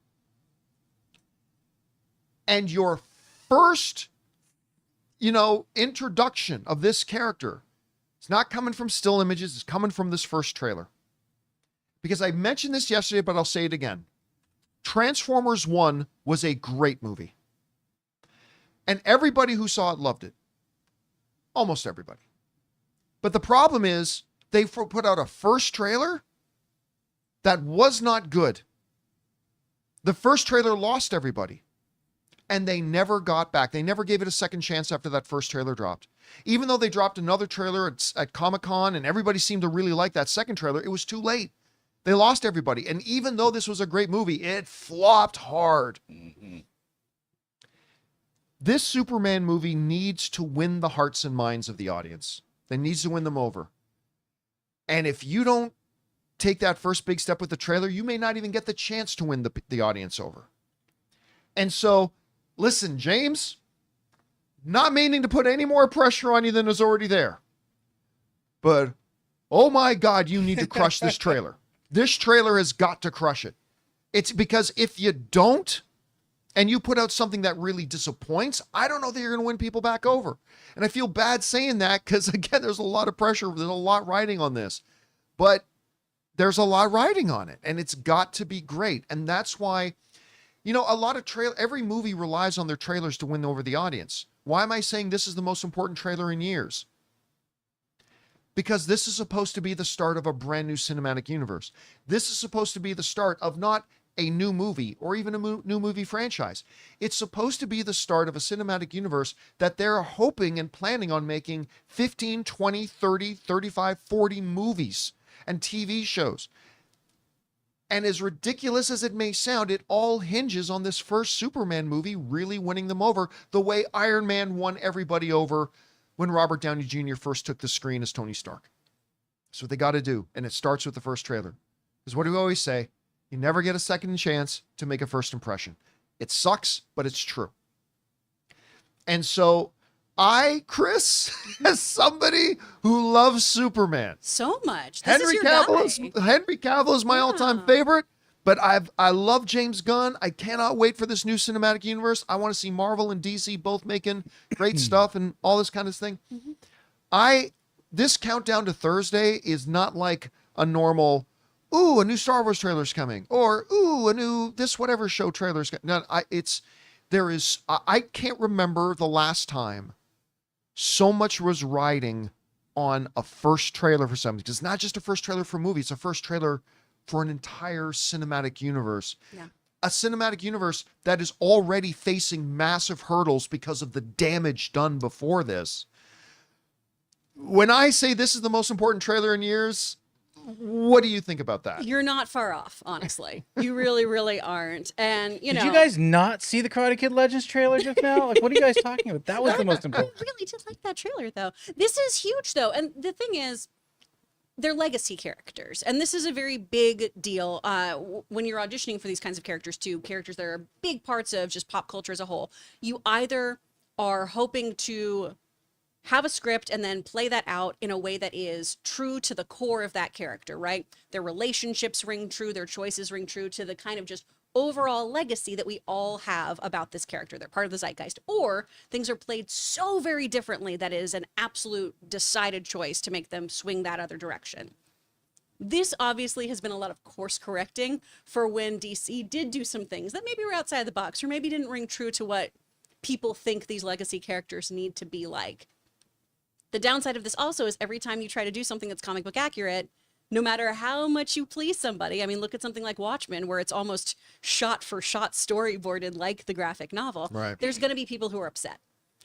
S1: And your first, introduction of this character, it's not coming from still images. It's coming from this first trailer. Because I mentioned this yesterday, but I'll say it again. Transformers 1 was a great movie. And everybody who saw it loved it. Almost everybody. But the problem is they put out a first trailer that was not good. The first trailer lost everybody. And they never got back. They never gave it a second chance after that first trailer dropped. Even though they dropped another trailer at Comic-Con and everybody seemed to really like that second trailer, it was too late. They lost everybody. And even though this was a great movie, it flopped hard. Mm-hmm. This Superman movie needs to win the hearts and minds of the audience. It needs to win them over. And if you don't take that first big step with the trailer, you may not even get the chance to win the audience over. And so, listen, James, not meaning to put any more pressure on you than is already there. But, oh my God, you need to crush this trailer. This trailer has got to crush it. It's because if you don't, and you put out something that really disappoints, I don't know that you're going to win people back over. And I feel bad saying that because, again, there's a lot of pressure. There's a lot riding on this. But there's a lot riding on it. And it's got to be great. And that's why, a lot of every movie relies on their trailers to win over the audience. Why am I saying this is the most important trailer in years? Because this is supposed to be the start of a brand new cinematic universe. This is supposed to be the start of not a new movie or even a new movie franchise. It's supposed to be the start of a cinematic universe that they're hoping and planning on making 15, 20, 30, 35, 40 movies and TV shows. And as ridiculous as it may sound, it all hinges on this first Superman movie really winning them over the way Iron Man won everybody over when Robert Downey Jr. first took the screen as Tony Stark. That's what they got to do. And it starts with the first trailer. Because what do we always say? You never get a second chance to make a first impression. It sucks, but it's true. And so Chris, as somebody who loves Superman
S4: so much,
S1: Henry Cavill is my all-time favorite, but I love James Gunn. I cannot wait for this new cinematic universe. I want to see Marvel and DC both making great stuff and all this kind of thing. Mm-hmm. This countdown to Thursday is not like a normal, a new Star Wars trailer's coming, or a new this whatever show trailer's coming. No, I can't remember the last time so much was riding on a first trailer for something. It's not just a first trailer for a movie, it's a first trailer for an entire cinematic universe.
S4: Yeah.
S1: A cinematic universe that is already facing massive hurdles because of the damage done before this. When I say this is the most important trailer in years, what do you think about that?
S4: You're not far off, honestly. You really, really aren't. And, you know.
S3: Did you guys not see the Karate Kid Legends trailer just now? Like, what are you guys talking about? That was the most important.
S4: I really did like that trailer, though. This is huge, though. And the thing is, they're legacy characters. And this is a very big deal when you're auditioning for these kinds of characters, too. Characters that are big parts of just pop culture as a whole. You either are hoping to have a script and then play that out in a way that is true to the core of that character, right? Their relationships ring true, their choices ring true to the kind of just overall legacy that we all have about this character. They're part of the zeitgeist. Or things are played so very differently that it is an absolute decided choice to make them swing that other direction. This obviously has been a lot of course correcting for when DC did do some things that maybe were outside the box or maybe didn't ring true to what people think these legacy characters need to be like. The downside of this also is every time you try to do something that's comic book accurate, no matter how much you please somebody, I mean, look at something like Watchmen, where it's almost shot for shot storyboarded like the graphic novel.
S1: Right.
S4: There's going to be people who are upset.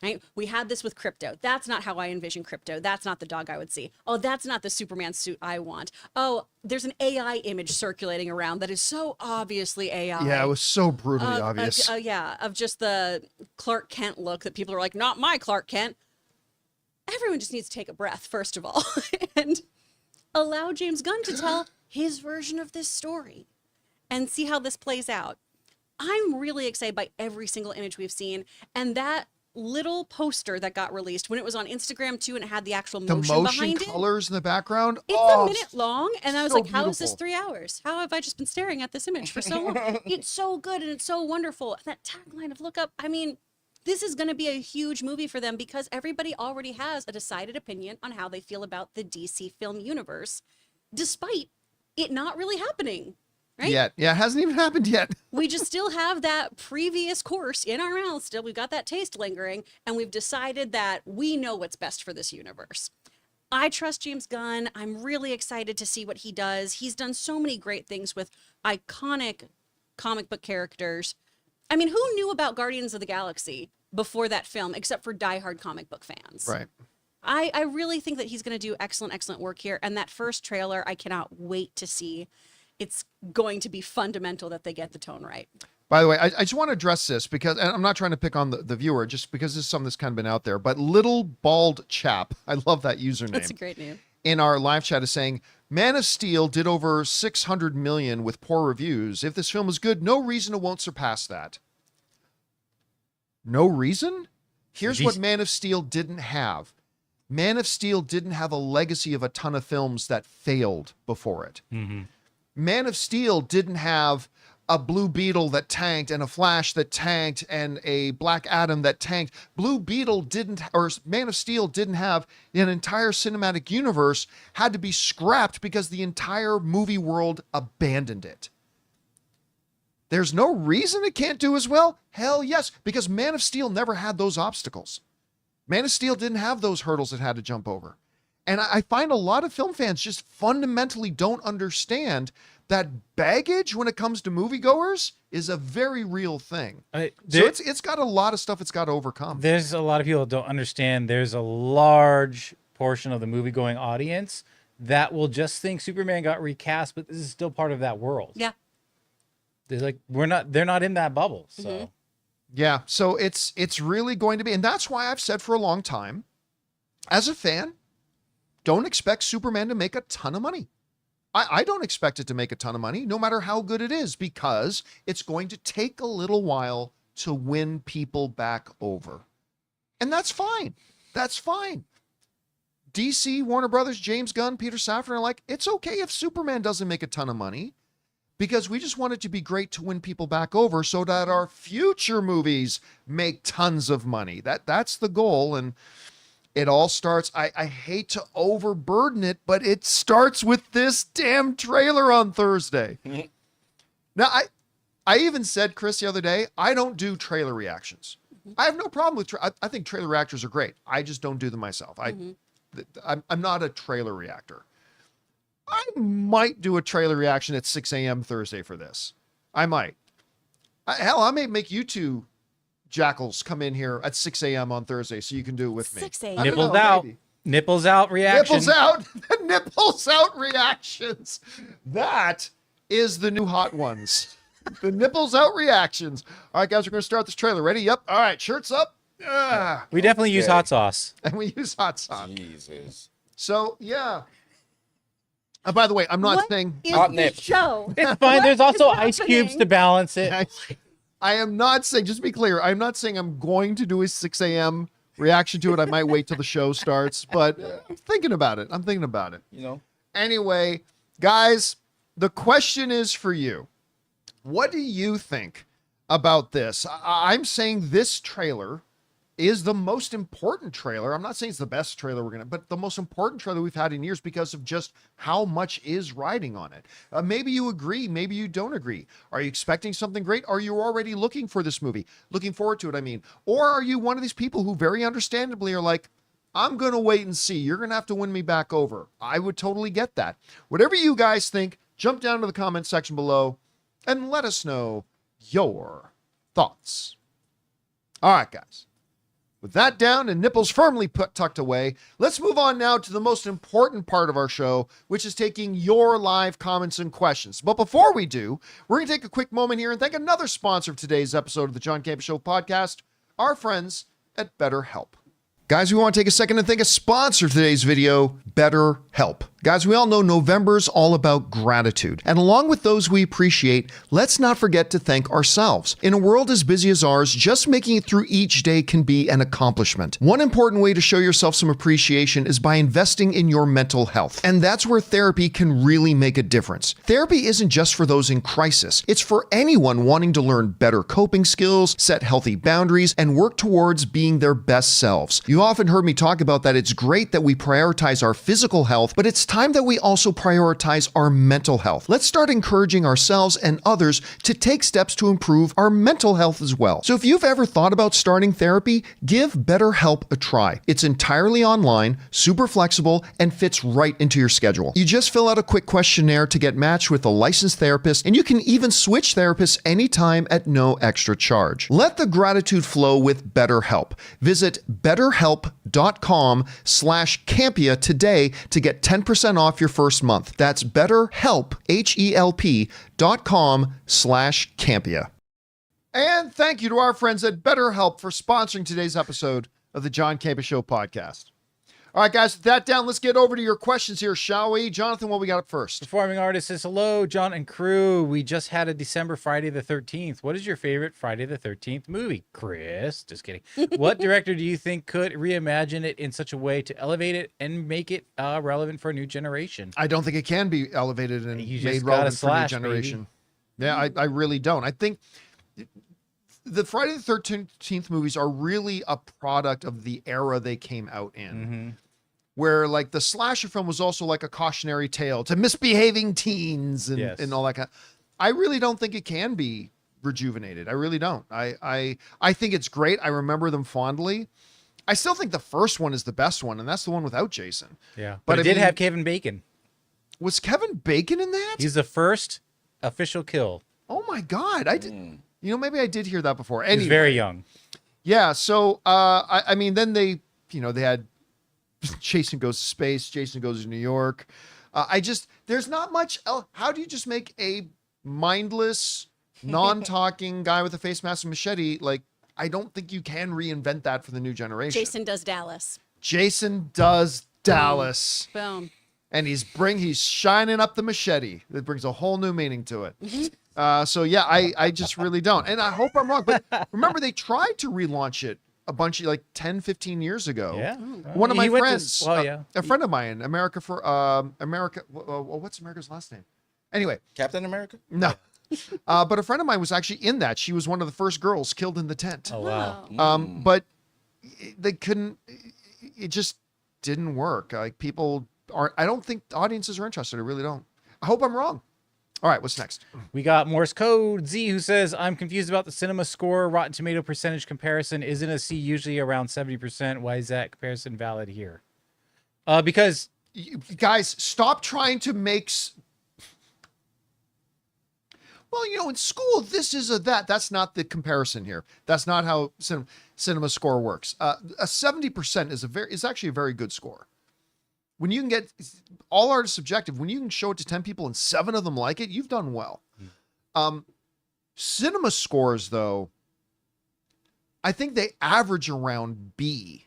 S4: Right? We had this with Crypto. That's not how I envision Crypto. That's not the dog I would see. Oh, that's not the Superman suit I want. Oh, there's an AI image circulating around that is so obviously AI.
S1: Yeah, it was so brutally obvious.
S4: Yeah, of just the Clark Kent look that people are like, not my Clark Kent. Everyone just needs to take a breath, first of all, and allow James Gunn to tell his version of this story and see how this plays out. I'm really excited by every single image we've seen, and that little poster that got released when it was on Instagram too, and it had the actual
S1: The
S4: motion
S1: motion
S4: behind it.
S1: colors in the background.
S4: It's
S1: oh,
S4: a minute long, and I was
S1: so
S4: like, how is this
S1: beautiful.
S4: 3 hours? How have I just been staring at this image for so long? It's so good, and it's so wonderful. And that tagline of look up, I mean, this is going to be a huge movie for them because everybody already has a decided opinion on how they feel about the DC film universe, despite it not really happening, right?
S1: Yeah, it hasn't even happened yet.
S4: We just still have that previous course in our mouths still. We've got that taste lingering, and we've decided that we know what's best for this universe. I trust James Gunn. I'm really excited to see what he does. He's done so many great things with iconic comic book characters. I mean, who knew about Guardians of the Galaxy before that film, except for diehard comic book fans?
S1: Right.
S4: I really think that he's going to do excellent work here. And that first trailer, I cannot wait to see. It's going to be fundamental that they get the tone right.
S1: By the way, I just want to address this because, and I'm not trying to pick on the viewer, just because this is something that's kind of been out there, but Little Bald Chap, I love that username.
S4: That's a great name.
S1: In our live chat is saying, Man of Steel did over 600 million with poor reviews. If this film is good, no reason it won't surpass that. No reason? Here's what Man of Steel didn't have. Man of Steel didn't have a legacy of a ton of films that failed before it.
S3: Mm-hmm.
S1: Man of Steel didn't have a Blue Beetle that tanked and a Flash that tanked and a Black Adam that tanked. Blue Beetle didn't, or Man of Steel didn't have an entire cinematic universe, had to be scrapped because the entire movie world abandoned it. There's no reason it can't do as well? Hell yes, because Man of Steel never had those obstacles. Man of Steel didn't have those hurdles it had to jump over. And I find a lot of film fans just fundamentally don't understand that baggage when it comes to moviegoers is a very real thing. So it's got a lot of stuff it's got to overcome.
S3: There's a lot of people that don't understand. There's a large portion of the movie-going audience that will just think Superman got recast, but this is still part of that world.
S4: Yeah.
S3: They're like, they're not in that bubble. So
S4: Mm-hmm.
S1: Yeah, so it's really going to be, and that's why I've said for a long time, as a fan, don't expect Superman to make a ton of money. I don't expect it to make a ton of money, no matter how good it is, because it's going to take a little while to win people back over. And that's fine. That's fine. DC, Warner Brothers, James Gunn, Peter Safran are like, it's okay if Superman doesn't make a ton of money, because we just want it to be great to win people back over so that our future movies make tons of money. That's the goal. And it all starts, I hate to overburden it, but it starts with this damn trailer on Thursday. Now, I even said, Chris, the other day, I don't do trailer reactions. I have no problem with, I think trailer reactors are great. I just don't do them myself. I'm not a trailer reactor. I might do a trailer reaction at 6 a.m. Thursday for this. I might. Hell, I may make you two jackals come in here at 6 a.m. on Thursday so you can do it with me.
S4: 6 a.m.
S1: I don't
S3: Nipples
S1: know,
S3: out.
S1: maybe.
S3: Nipples out reaction.
S1: Nipples out. Nipples out reactions. That is the new hot ones. The nipples out reactions. All right, guys, we're going to start this trailer. Ready? Yep. All right, shirts up. Ah.
S3: We definitely use
S2: Okay.
S3: hot sauce.
S1: And we use hot sauce.
S2: Jesus.
S1: So, yeah. By the way, I'm not
S4: What
S1: saying
S4: is
S2: Hot
S4: the
S2: nip.
S4: show?
S3: It's fine.
S4: What
S3: There's also
S4: is
S3: ice cubes to
S4: happening?
S3: balance it.
S1: I am not saying, just to be clear, I'm not saying I'm going to do a 6 a.m. reaction to it. I might wait till the show starts, but I'm thinking about it. I'm thinking about it.
S2: You know,
S1: Anyway, guys, the question is for you. What do you think about this? I'm saying this trailer is the most important trailer. I'm not saying it's the best trailer but the most important trailer we've had in years because of just how much is riding on it. Maybe you agree, maybe you don't agree. Are you expecting something great? Are you already looking for this movie? Looking forward to it, I mean. Or are you one of these people who very understandably are like, I'm going to wait and see. You're going to have to win me back over. I would totally get that. Whatever you guys think, jump down to the comment section below and let us know your thoughts. All right, guys. With that down and nipples firmly tucked away, let's move on now to the most important part of our show, which is taking your live comments and questions. But before we do, we're going to take a quick moment here and thank another sponsor of today's episode of the John Campea Show podcast, our friends at BetterHelp. Guys, we want to take a second and thank a sponsor of today's video, BetterHelp. Guys, we all know November's all about gratitude. And along with those we appreciate, let's not forget to thank ourselves. In a world as busy as ours, just making it through each day can be an accomplishment. One important way to show yourself some appreciation is by investing in your mental health. And that's where therapy can really make a difference. Therapy isn't just for those in crisis. It's for anyone wanting to learn better coping skills, set healthy boundaries, and work towards being their best selves. You've often heard me talk about that it's great that we prioritize our physical health, but it's time that we also prioritize our mental health. Let's start encouraging ourselves and others to take steps to improve our mental health as well. So if you've ever thought about starting therapy, give BetterHelp a try. It's entirely online, super flexible, and fits right into your schedule. You just fill out a quick questionnaire to get matched with a licensed therapist, and you can even switch therapists anytime at no extra charge. Let the gratitude flow with BetterHelp. Visit BetterHelp.com/Campea today to get 10% off your first month. That's BetterHelp, HELP.com/Campea. And thank you to our friends at BetterHelp for sponsoring today's episode of the John Campea Show podcast. All right, guys, with that down, let's get over to your questions here, shall we? Jonathan, what we got up first?
S3: Performing artist says, hello, John and crew. We just had a December Friday the 13th. What is your favorite Friday the 13th movie? Chris, just kidding. What director do you think could reimagine it in such a way to elevate it and make it relevant for a new generation?
S1: I don't think it can be elevated and
S3: You just
S1: made
S3: gotta
S1: relevant for a new
S3: slash,
S1: generation. Yeah, I really don't. I think the Friday the 13th movies are really a product of the era they came out in.
S3: Mm-hmm.
S1: Where like the slasher film was also like a cautionary tale to misbehaving teens and,
S3: Yes.
S1: and all that kind. I really don't think it can be rejuvenated. I really don't. I think it's great. I remember them fondly. I still think the first one is the best one, and that's the one without Jason.
S3: Yeah.
S1: But
S3: But
S1: I
S3: it did
S1: mean-
S3: have Kevin Bacon.
S1: Was Kevin Bacon in that?
S3: He's the first official kill.
S1: Oh my God. I did. You know, maybe I did hear that before.
S3: He's
S1: Anyway,
S3: very young.
S1: yeah. So, I mean, then they had Jason Goes to Space, Jason Goes to New York. There's not much else. How do you just make a mindless, non-talking guy with a face mask and machete? Like, I don't think you can reinvent that for the new generation.
S4: Jason does Dallas.
S1: Jason does Dallas.
S4: Boom.
S1: And he's shining up the machete. That brings a whole new meaning to it. So yeah, I just really don't. And I hope I'm wrong. But remember, they tried to relaunch it a bunch of like 10, 15 years ago.
S3: Yeah.
S1: One of my
S3: He went to-
S1: friends,
S3: well, yeah.
S1: a friend of mine, America, what's America's last name? Anyway,
S2: Captain America?
S1: no. But a friend of mine was actually in that. She was one of the first girls killed in the tent.
S3: Oh, wow.
S1: But they couldn't, it just didn't work. Like people aren't, I don't think audiences are interested. I really don't. I hope I'm wrong. All right, what's next?
S3: We got Morse Code Z, who says, I'm confused about the cinema score Rotten Tomato percentage comparison. Isn't a C usually around 70%? Why is that comparison valid here? Because
S1: Guys, stop trying to make. Well, in school, this is a that. That's not the comparison here. That's not how cinema score works. A 70% is actually a very good score. When you can get, all art is subjective. When you can show it to 10 people and 7 of them like it, you've done well. Cinema scores, though, I think they average around B.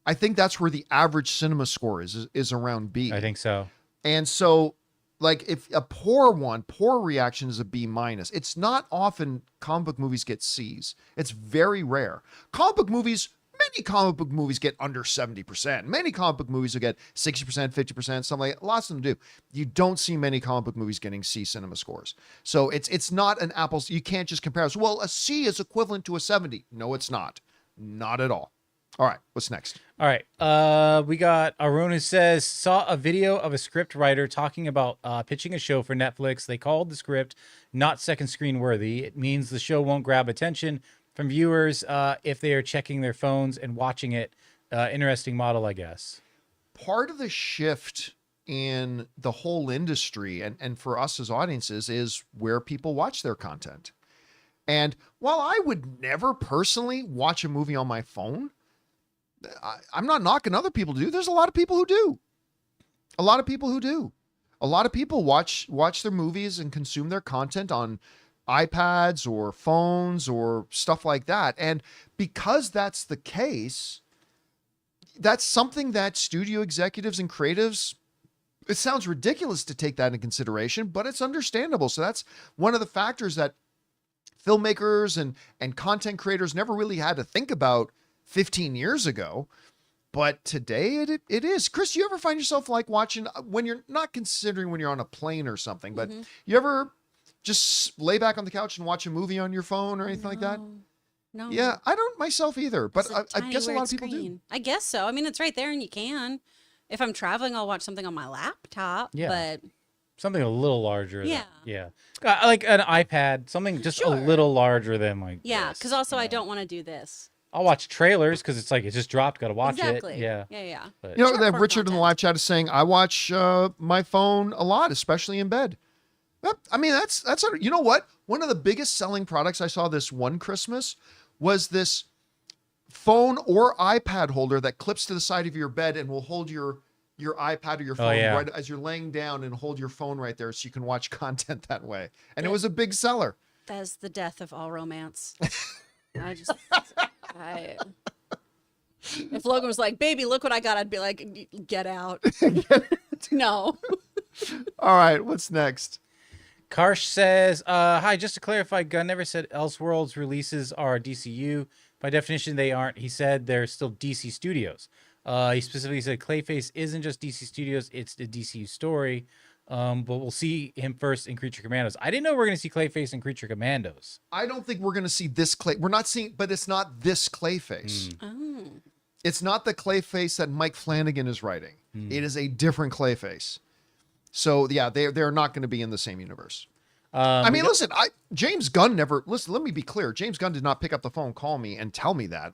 S1: I think that's where the average cinema score is around B.
S3: I think so.
S1: And so, like, if a poor reaction is a B minus. It's not often comic book movies get C's. It's very rare. Many comic book movies get under 70%. Many comic book movies will get 60%, 50%, something like that. Lots of them do. You don't see many comic book movies getting C cinema scores. So it's not an apples. You can't just compare us. Well, a C is equivalent to a 70. No, it's not. Not at all. All right, what's next?
S3: All right. We got Arun who says, saw a video of a script writer talking about pitching a show for Netflix. They called the script not second screen worthy. It means the show won't grab attention from viewers if they are checking their phones and watching it. Interesting model, I guess.
S1: Part of the shift in the whole industry and for us as audiences is where people watch their content. And while I would never personally watch a movie on my phone, I'm not knocking other people to do. There's a lot of people who do. A lot of people watch their movies and consume their content on iPads or phones or stuff like that. And because that's the case, that's something that studio executives and creatives, it sounds ridiculous to take that into consideration, but it's understandable. So that's one of the factors that filmmakers and content creators never really had to think about 15 years ago, but today it is. Chris, you ever find yourself like watching when you're not considering when you're on a plane or something, but you ever just lay back on the couch and watch a movie on your phone or anything like that?
S4: No.
S1: Yeah, I don't myself either, but
S4: It's a
S1: I
S4: tiny,
S1: guess a lot
S4: weird
S1: of people do.
S4: screen. I guess so. I mean, it's right there and you can. If I'm traveling, I'll watch something on my laptop,
S3: Yeah.
S4: but
S3: Something a little larger.
S4: Yeah.
S3: Yeah. Like an iPad, something just a
S4: Sure.
S3: little larger than like
S4: yeah,
S3: this,
S4: because also
S3: you
S4: I
S3: know?
S4: don't want to do this.
S3: I'll watch trailers because it's like it just dropped. Got to watch
S4: Exactly.
S3: it. Yeah.
S4: Yeah.
S3: But,
S1: You know,
S4: Short
S1: that
S4: form
S1: Richard in the
S4: content.
S1: live chat is saying, I watch my phone a lot, especially in bed. Yep. I mean, you know what? One of the biggest selling products I saw this one Christmas was this phone or iPad holder that clips to the side of your bed and will hold your iPad or your phone
S3: yeah.
S1: right as you're laying down and hold your phone right there so you can watch content that way. And it was a big seller.
S4: That's the death of all romance. If Logan was like, baby, look what I got, I'd be like, get out. No.
S1: All right, what's next?
S3: Karsh says, hi, just to clarify, Gunn never said Elseworlds releases are DCU. By definition, they aren't. He said they're still DC Studios. He specifically said Clayface isn't just DC Studios, it's the DCU story. But we'll see him first in Creature Commandos. I didn't know we were going to see Clayface in Creature Commandos.
S1: I don't think we're going to see this We're not seeing, but it's not this Clayface.
S4: Oh.
S1: It's not the Clayface that Mike Flanagan is writing. It is a different Clayface. So yeah, they're not going to be in the same universe. I mean, listen, James Gunn let me be clear. James Gunn did not pick up the phone, call me and tell me that.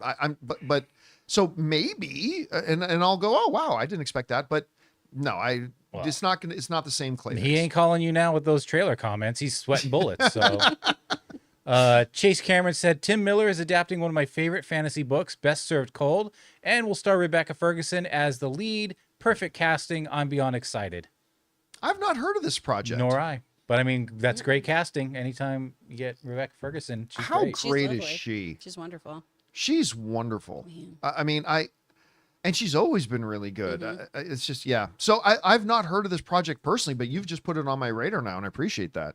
S1: But so maybe, and I'll go, oh wow, I didn't expect that. But no, it's not the same Clayface.
S3: He ain't calling you now with those trailer comments. He's sweating bullets. So, Chase Cameron said Tim Miller is adapting one of my favorite fantasy books, Best Served Cold, and will star Rebecca Ferguson as the lead. Perfect casting. I'm beyond excited.
S1: I've not heard of this project.
S3: Nor I. But I mean, that's great casting. Anytime you get Rebecca Ferguson, she's
S1: How
S3: great.
S4: She's
S1: great is
S4: lovely.
S1: she?
S4: She's wonderful.
S1: She's wonderful.
S4: Man.
S1: I mean, and she's always been really good. It's just, yeah. So I've not heard of this project personally, but you've just put it on my radar now, and I appreciate that.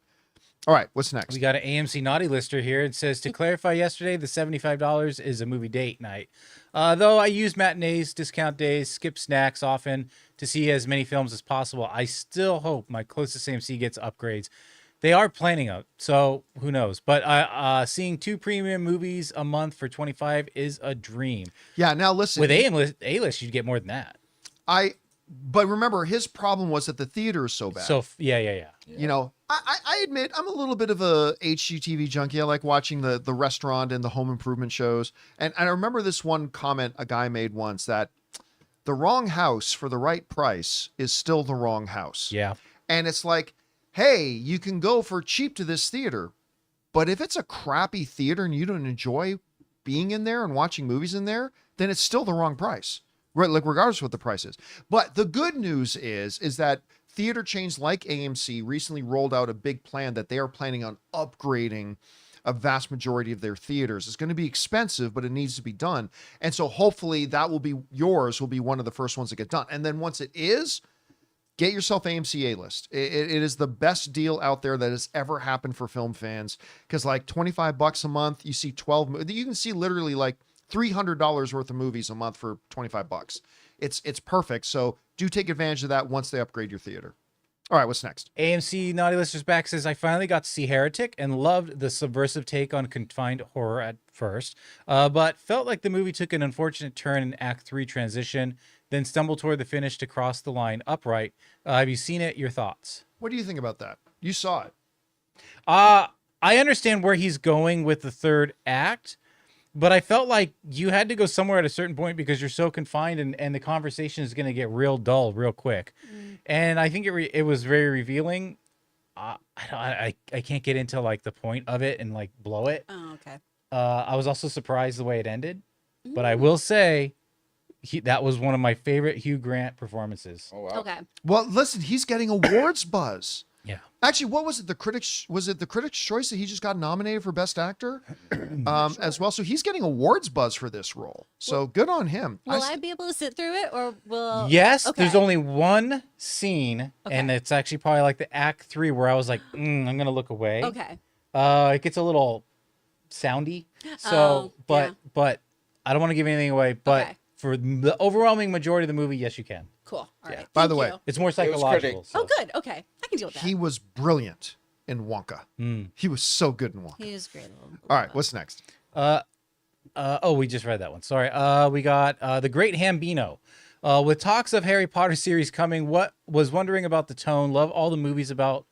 S1: All right, what's next?
S3: We got an AMC naughty lister here. It says, to clarify, yesterday, the $75 is a movie date night. Though I use matinees, discount days, skip snacks often to see as many films as possible, I still hope my closest AMC gets upgrades. They are planning out, so who knows? But seeing 2 premium movies a month for $25 is a dream.
S1: Yeah, now listen.
S3: With A-list, you'd get more than that.
S1: But remember, his problem was that the theater is so bad.
S3: So, yeah.
S1: You know, I admit I'm a little bit of a HGTV junkie. I like watching the restaurant and the home improvement shows. And I remember this one comment a guy made once that the wrong house for the right price is still the wrong house.
S3: Yeah.
S1: And it's like, hey, you can go for cheap to this theater, but if it's a crappy theater and you don't enjoy being in there and watching movies in there, then it's still the wrong price. Right, like regardless of what the price is. But the good news is that theater chains like AMC recently rolled out a big plan that they are planning on upgrading a vast majority of their theaters. It's going to be expensive, but it needs to be done. And so hopefully that will be yours, will be one of the first ones to get done. And then once it is, get yourself AMC A-List. It is the best deal out there that has ever happened for film fans. Because like $25 a month, you see 12, you can see literally like $300 worth of movies a month for $25. It's perfect. So do take advantage of that once they upgrade your theater. All right, what's next?
S3: AMC Naughty Listeners Back says, I finally got to see Heretic and loved the subversive take on confined horror at first, but felt like the movie took an unfortunate turn in Act 3 transition, then stumbled toward the finish to cross the line upright. Have you seen it? Your thoughts?
S1: What do you think about that? You saw it.
S3: I understand where he's going with the third act, but I felt like you had to go somewhere at a certain point because you're so confined and the conversation is going to get real dull real quick. And I think it was very revealing. I can't get into like the point of it and like blow it.
S4: Oh, okay.
S3: I was also surprised the way it ended, but I will say that was one of my favorite Hugh Grant performances.
S2: Oh wow.
S4: Okay.
S1: Well, listen, he's getting awards buzz.
S3: Yeah.
S1: Actually, what was it? Was it the Critics' Choice that he just got nominated for Best Actor as well? So he's getting awards buzz for this role. So good on him.
S4: Will I be able to sit through it, or will?
S3: Yes,
S4: Okay.
S3: there's only one scene, and it's actually probably like the Act 3 where I was like, I'm gonna look away.
S4: Okay.
S3: It gets a little soundy. So, but I don't want to give anything away. But
S4: Okay.
S3: for the overwhelming majority of the movie, yes, you can.
S4: Cool. All right.
S3: Yeah.
S1: By
S4: Thank
S1: the way,
S4: you.
S3: It's more
S2: was
S3: psychological.
S2: critic.
S3: so-
S4: Oh, good. Okay. I can deal with that.
S1: He was brilliant in Wonka. He was so good in Wonka.
S4: He is great.
S1: All right, what's next?
S3: We just read that one. Sorry. We got The Great Hambino. With talks of Harry Potter series coming, was wondering about the tone. Love all the movies without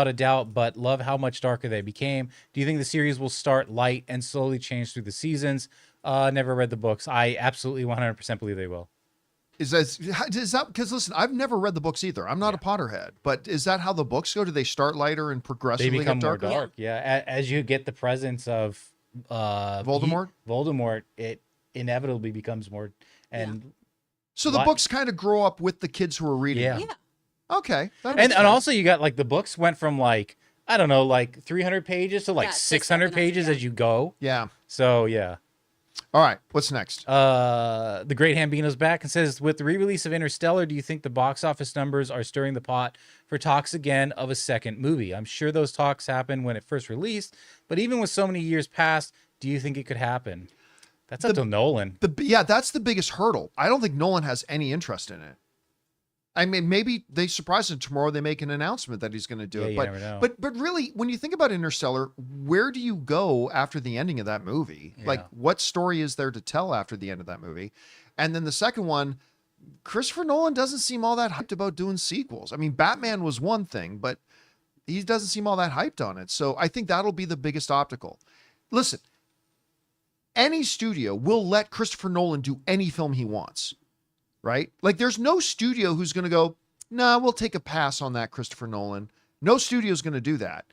S3: a doubt, but love how much darker they became. Do you think the series will start light and slowly change through the seasons? Never read the books. I absolutely 100% believe they will.
S1: Is that because listen, I've never read the books either. I'm not a Potterhead, but is that how the books go? Do they start lighter and
S3: They
S1: progressively
S3: become
S1: get
S3: more
S1: darker?
S3: dark. Yeah. As you get the presence of
S1: Voldemort?
S3: Voldemort, it inevitably becomes more. And
S1: So the
S3: What?
S1: books kind of grow up with the kids who are reading.
S3: Yeah.
S1: them.
S4: Yeah.
S1: Okay. that makes
S3: and
S1: sense.
S3: also you got like the books went from like, I don't know, like 300 pages to like
S4: Yeah,
S3: 600
S4: 600,
S3: pages
S4: yeah.
S3: as you go.
S1: Yeah.
S3: So yeah.
S1: All right. What's next?
S3: The Great Hambino's back and says, with the re-release of Interstellar, do you think the box office numbers are stirring the pot for talks again of a second movie? I'm sure those talks happened when it first released, but even with so many years past, do you think it could happen? That's up to Nolan.
S1: That's the biggest hurdle. I don't think Nolan has any interest in it. I mean, maybe they surprise him tomorrow. They make an announcement that he's going to do it.
S3: you
S1: But
S3: never know.
S1: but really, when you think about Interstellar, where do you go after the ending of that movie? Like, what story is there to tell after the end of that movie? And then the second one, Christopher Nolan doesn't seem all that hyped about doing sequels. I mean, Batman was one thing, but he doesn't seem all that hyped on it. So I think that'll be the biggest obstacle. Listen, any studio will let Christopher Nolan do any film he wants. Right? Like there's no studio who's going to go, nah, we'll take a pass on that, Christopher Nolan. No studio is going to do that.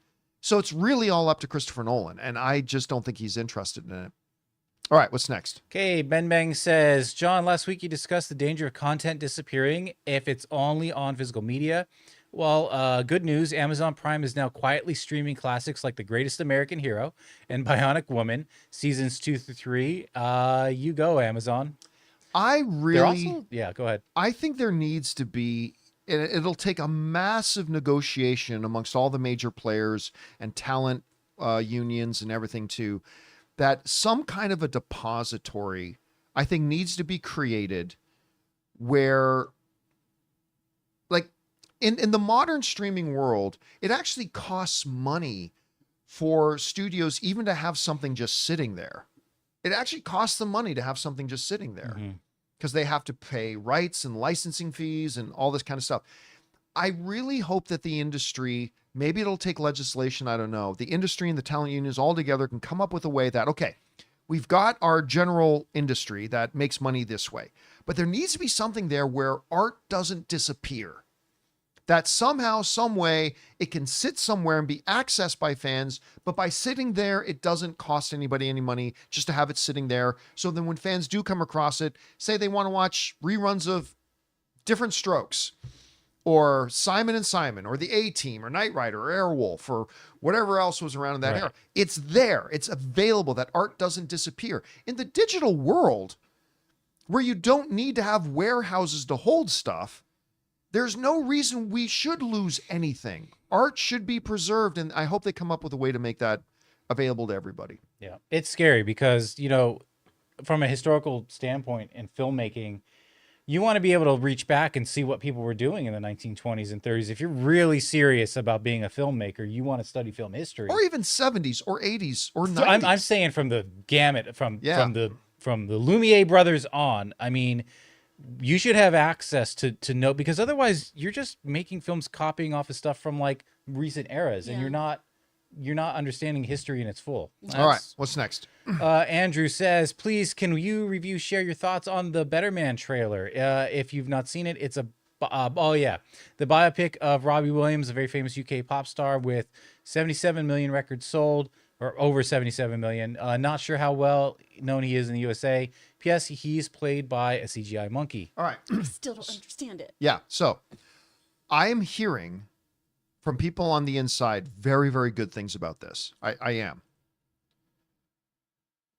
S1: So it's really all up to Christopher Nolan. And I just don't think he's interested in it. All right, what's next?
S3: Okay, Ben Bang says, John, last week you discussed the danger of content disappearing if it's only on physical media. Well, good news. Amazon Prime is now quietly streaming classics like The Greatest American Hero and Bionic Woman, seasons 2 through 3. You go, Amazon.
S1: I really,
S3: go ahead.
S1: I think there needs to be, it'll take a massive negotiation amongst all the major players and talent unions and everything too, that some kind of a depository, I think, needs to be created where, like, in the modern streaming world, it actually costs money for studios even to have something just sitting there. It actually costs them money to have something just sitting there because they have to pay rights and licensing fees and all this kind of stuff. I really hope that the industry, maybe it'll take legislation, I don't know, the industry and the talent unions all together can come up with a way that, okay, we've got our general industry that makes money this way, but there needs to be something there where art doesn't disappear. That somehow, some way, it can sit somewhere and be accessed by fans, but by sitting there, it doesn't cost anybody any money just to have it sitting there. So then when fans do come across it, say they want to watch reruns of Different Strokes, or Simon and Simon, or the A-Team, or Knight Rider, or Airwolf, or whatever else was around in that era. It's there. It's available. That art doesn't disappear. In the digital world, where you don't need to have warehouses to hold stuff, there's no reason we should lose anything. Art should be preserved, and I hope they come up with a way to make that available to everybody.
S3: Yeah, it's scary because, you know, from a historical standpoint in filmmaking, you want to be able to reach back and see what people were doing in the 1920s and 30s. If you're really serious about being a filmmaker, you want to study film history.
S1: Or even 70s or 80s or 90s.
S3: So I'm saying from the gamut, from the Lumiere brothers on. I mean, you should have access to know, because otherwise you're just making films copying off of stuff from like recent eras, and you're not understanding history in its full.
S1: All right, what's next?
S3: Andrew says, please, can you share your thoughts on the Better Man trailer? If you've not seen it, it's the biopic of Robbie Williams, a very famous UK pop star with 77 million records sold, or over 77 million. Not sure how well known he is in the USA. P.S. He's played by a CGI monkey.
S1: All right.
S4: I still don't understand it.
S1: Yeah, so I am hearing from people on the inside very, very good things about this. I am.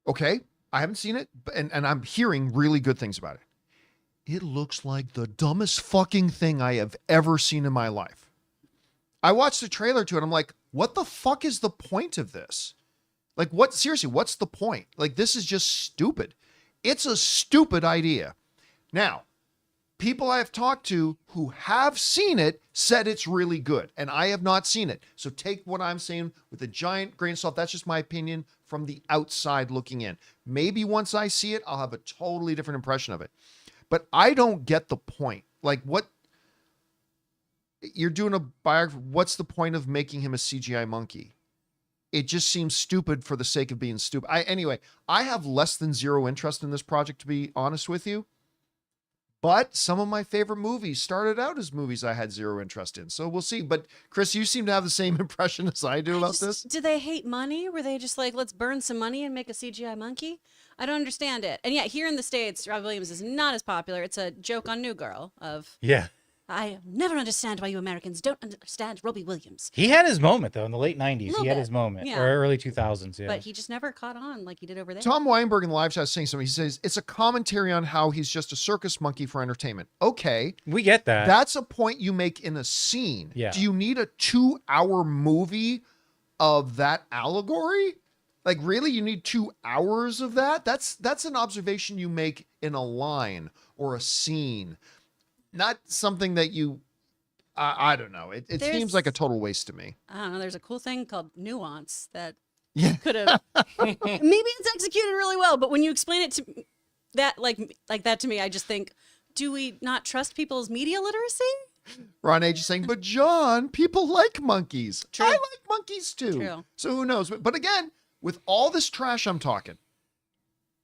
S1: Okay, I haven't seen it, and I'm hearing really good things about it. It looks like the dumbest fucking thing I have ever seen in my life. I watched the trailer to it, I'm like, what the fuck is the point of this? Like, seriously, what's the point? Like, this is just stupid. It's a stupid idea. Now, people I have talked to who have seen it said it's really good, and I have not seen it. So take what I'm saying with a giant grain of salt. That's just my opinion from the outside looking in. Maybe once I see it, I'll have a totally different impression of it. But I don't get the point. Like, what? You're doing a biography. What's the point of making him a CGI monkey? It just seems stupid for the sake of being stupid. Anyway, I have less than zero interest in this project, to be honest with you. But some of my favorite movies started out as movies I had zero interest in. So we'll see. But Chris, you seem to have the same impression as I do about this.
S4: Do they hate money? Were they just like, let's burn some money and make a CGI monkey? I don't understand it. And yet here in the States, Robbie Williams is not as popular. It's a joke on New Girl of...
S3: Yeah.
S4: I never understand why you Americans don't understand Robbie Williams.
S3: He had his moment, though, in the late 90s. He had
S4: bit.
S3: his moment.
S4: Yeah.
S3: Or early 2000s, yeah.
S4: But he just never caught on like he did over there.
S1: Tom Weinberg in the live chat is saying something. He says, it's a commentary on how he's just a circus monkey for entertainment. Okay.
S3: We get that.
S1: That's a point you make in a scene.
S3: Yeah.
S1: Do you need a 2-hour movie of that allegory? Like, really? You need 2 hours of that? That's an observation you make in a line or a scene. Not something that you... I don't know. It seems like a total waste to me.
S4: I don't know. There's a cool thing called nuance that
S1: Yeah.
S4: could have... Maybe it's executed really well, but when you explain it to that, like that to me, I just think, do we not trust people's media literacy?
S1: Ron H is saying, but John, people like monkeys.
S4: True.
S1: I like monkeys too.
S4: True.
S1: So who knows? But again, with all this trash I'm talking,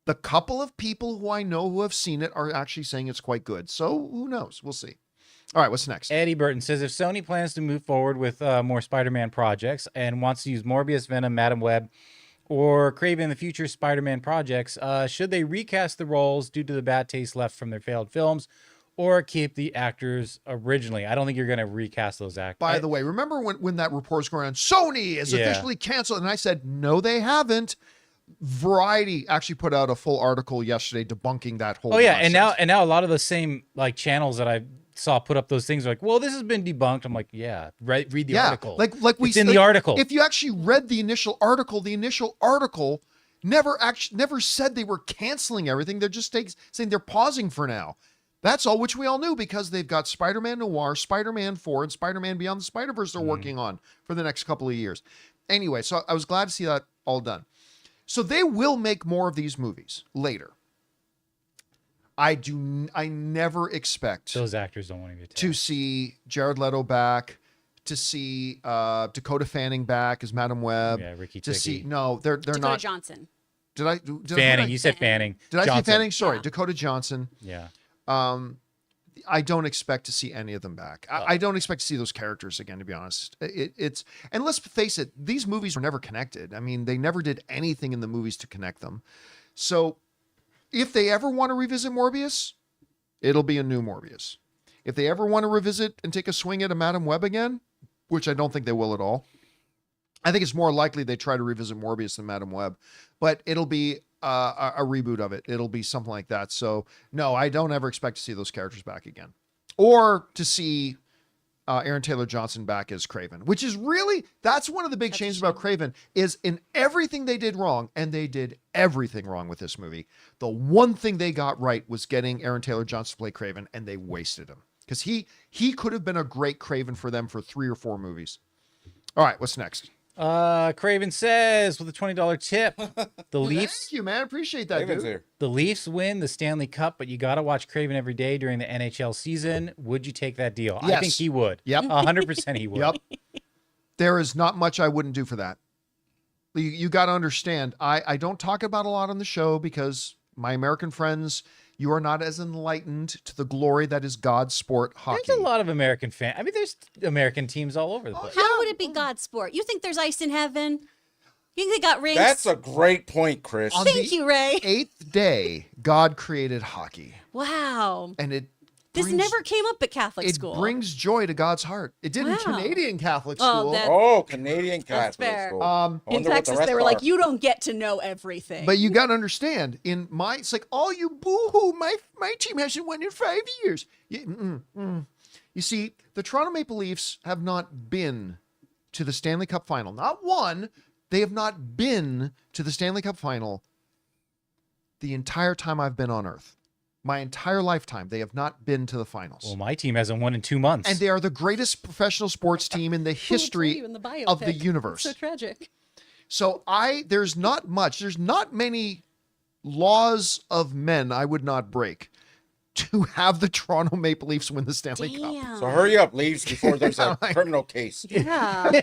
S1: the couple of people who I know who have seen it are actually saying it's quite good. So who knows? We'll see. All right, what's next?
S3: Eddie Burton says, if Sony plans to move forward with more Spider-Man projects and wants to use Morbius, Venom, Madam Web, or Kraven in the future Spider-Man projects, should they recast the roles due to the bad taste left from their failed films, or keep the actors originally? I don't think you're going to recast those actors.
S1: By the way, remember when that report was going on, Sony is officially canceled, and I said, no, they haven't. Variety actually put out a full article yesterday debunking that whole nonsense.
S3: and now a lot of the same like channels that I saw put up those things are like, well, this has been debunked. I'm like, yeah, read the article.
S1: Like
S3: it's in the article.
S1: If you actually read the initial article never said they were canceling everything. They're just saying they're pausing for now. That's all, which we all knew because they've got Spider-Man Noir, Spider-Man 4, and Spider-Man Beyond the Spider-Verse they're working on for the next couple of years. Anyway, so I was glad to see that all done. So they will make more of these movies later. I never expect
S3: those actors don't want to get
S1: to see Jared Leto back, to see Dakota Fanning back as Madam Web.
S3: Yeah, Ricky
S1: to
S3: Tikki.
S1: see they're
S4: Dakota
S1: not.
S4: Johnson.
S1: Did I?
S3: Fanning. You said Fanning.
S1: Did I say
S3: Johnson.
S1: Fanning? Sorry,
S4: Yeah.
S1: Dakota Johnson.
S3: Yeah.
S1: I don't expect to see any of them back. I don't expect to see those characters again, to be honest. It's and let's face it, these movies were never connected. I mean, they never did anything in the movies to connect them. So if they ever want to revisit Morbius, it'll be a new Morbius. If they ever want to revisit and take a swing at a Madam Web again, which I don't think they will at all, I think it's more likely they try to revisit Morbius than Madam Web, but it'll be a reboot of it. It'll be something like that. So no, I don't ever expect to see those characters back again, or to see Aaron Taylor Johnson back as Kraven, which is really, that's one of the big changes about Kraven is in everything they did wrong, and they did everything wrong with this movie. The one thing they got right was getting Aaron Taylor Johnson to play Kraven, and they wasted him because he could have been a great Kraven for them for 3 or 4 movies. All right, what's next?
S3: Craven says with a $20 tip, the Leafs.
S1: Thank you, man. Appreciate that,
S2: Raven's
S1: dude.
S2: here.
S3: The Leafs win the Stanley Cup, but you got to watch Craven every day during the NHL season. Would you take that deal? I
S1: Yes.
S3: think he would.
S1: Yep.
S3: 100% he would.
S1: Yep. There is not much I wouldn't do for that. You got to understand, I don't talk about a lot on the show because my American friends, you are not as enlightened to the glory that is God's sport, hockey.
S3: There's a lot of American fans. I mean, there's American teams all over the place.
S4: How would it be God's sport? You think there's ice in heaven? You think they got rings?
S2: That's a great point, Chris.
S1: On
S4: Thank
S1: the
S4: you, Ray.
S1: 8th day, God created hockey.
S4: Wow.
S1: And it
S4: This
S1: brings-
S4: never came up at Catholic
S1: it
S4: school.
S1: brings joy to God's heart. It did in
S4: Wow.
S1: Canadian Catholic
S4: Oh,
S1: school.
S4: that-
S2: Oh, Canadian
S4: That's
S2: Catholic
S4: fair.
S2: school.
S1: Um,
S2: I
S4: in
S2: wonder what the
S4: Texas,
S2: rest
S4: they were
S2: are.
S4: like, you don't get to know everything.
S1: But you got to understand, it's like, oh, you boo-hoo, my team hasn't won in 5 years. You see, the Toronto Maple Leafs have not been to the Stanley Cup final. Not one, they have not been to the Stanley Cup final the entire time I've been on Earth. My entire lifetime, they have not been to the finals.
S3: Well, my team hasn't won in 2 months.
S1: And they are the greatest professional sports team in the
S4: Who would play
S1: history
S4: you in the
S1: of the
S4: biopic?
S1: universe.
S4: So tragic.
S1: So there's not many laws of men I would not break to have the Toronto Maple Leafs win the Stanley Cup.
S4: Damn.
S2: So hurry up, Leaves, before there's a criminal case.
S4: Yeah.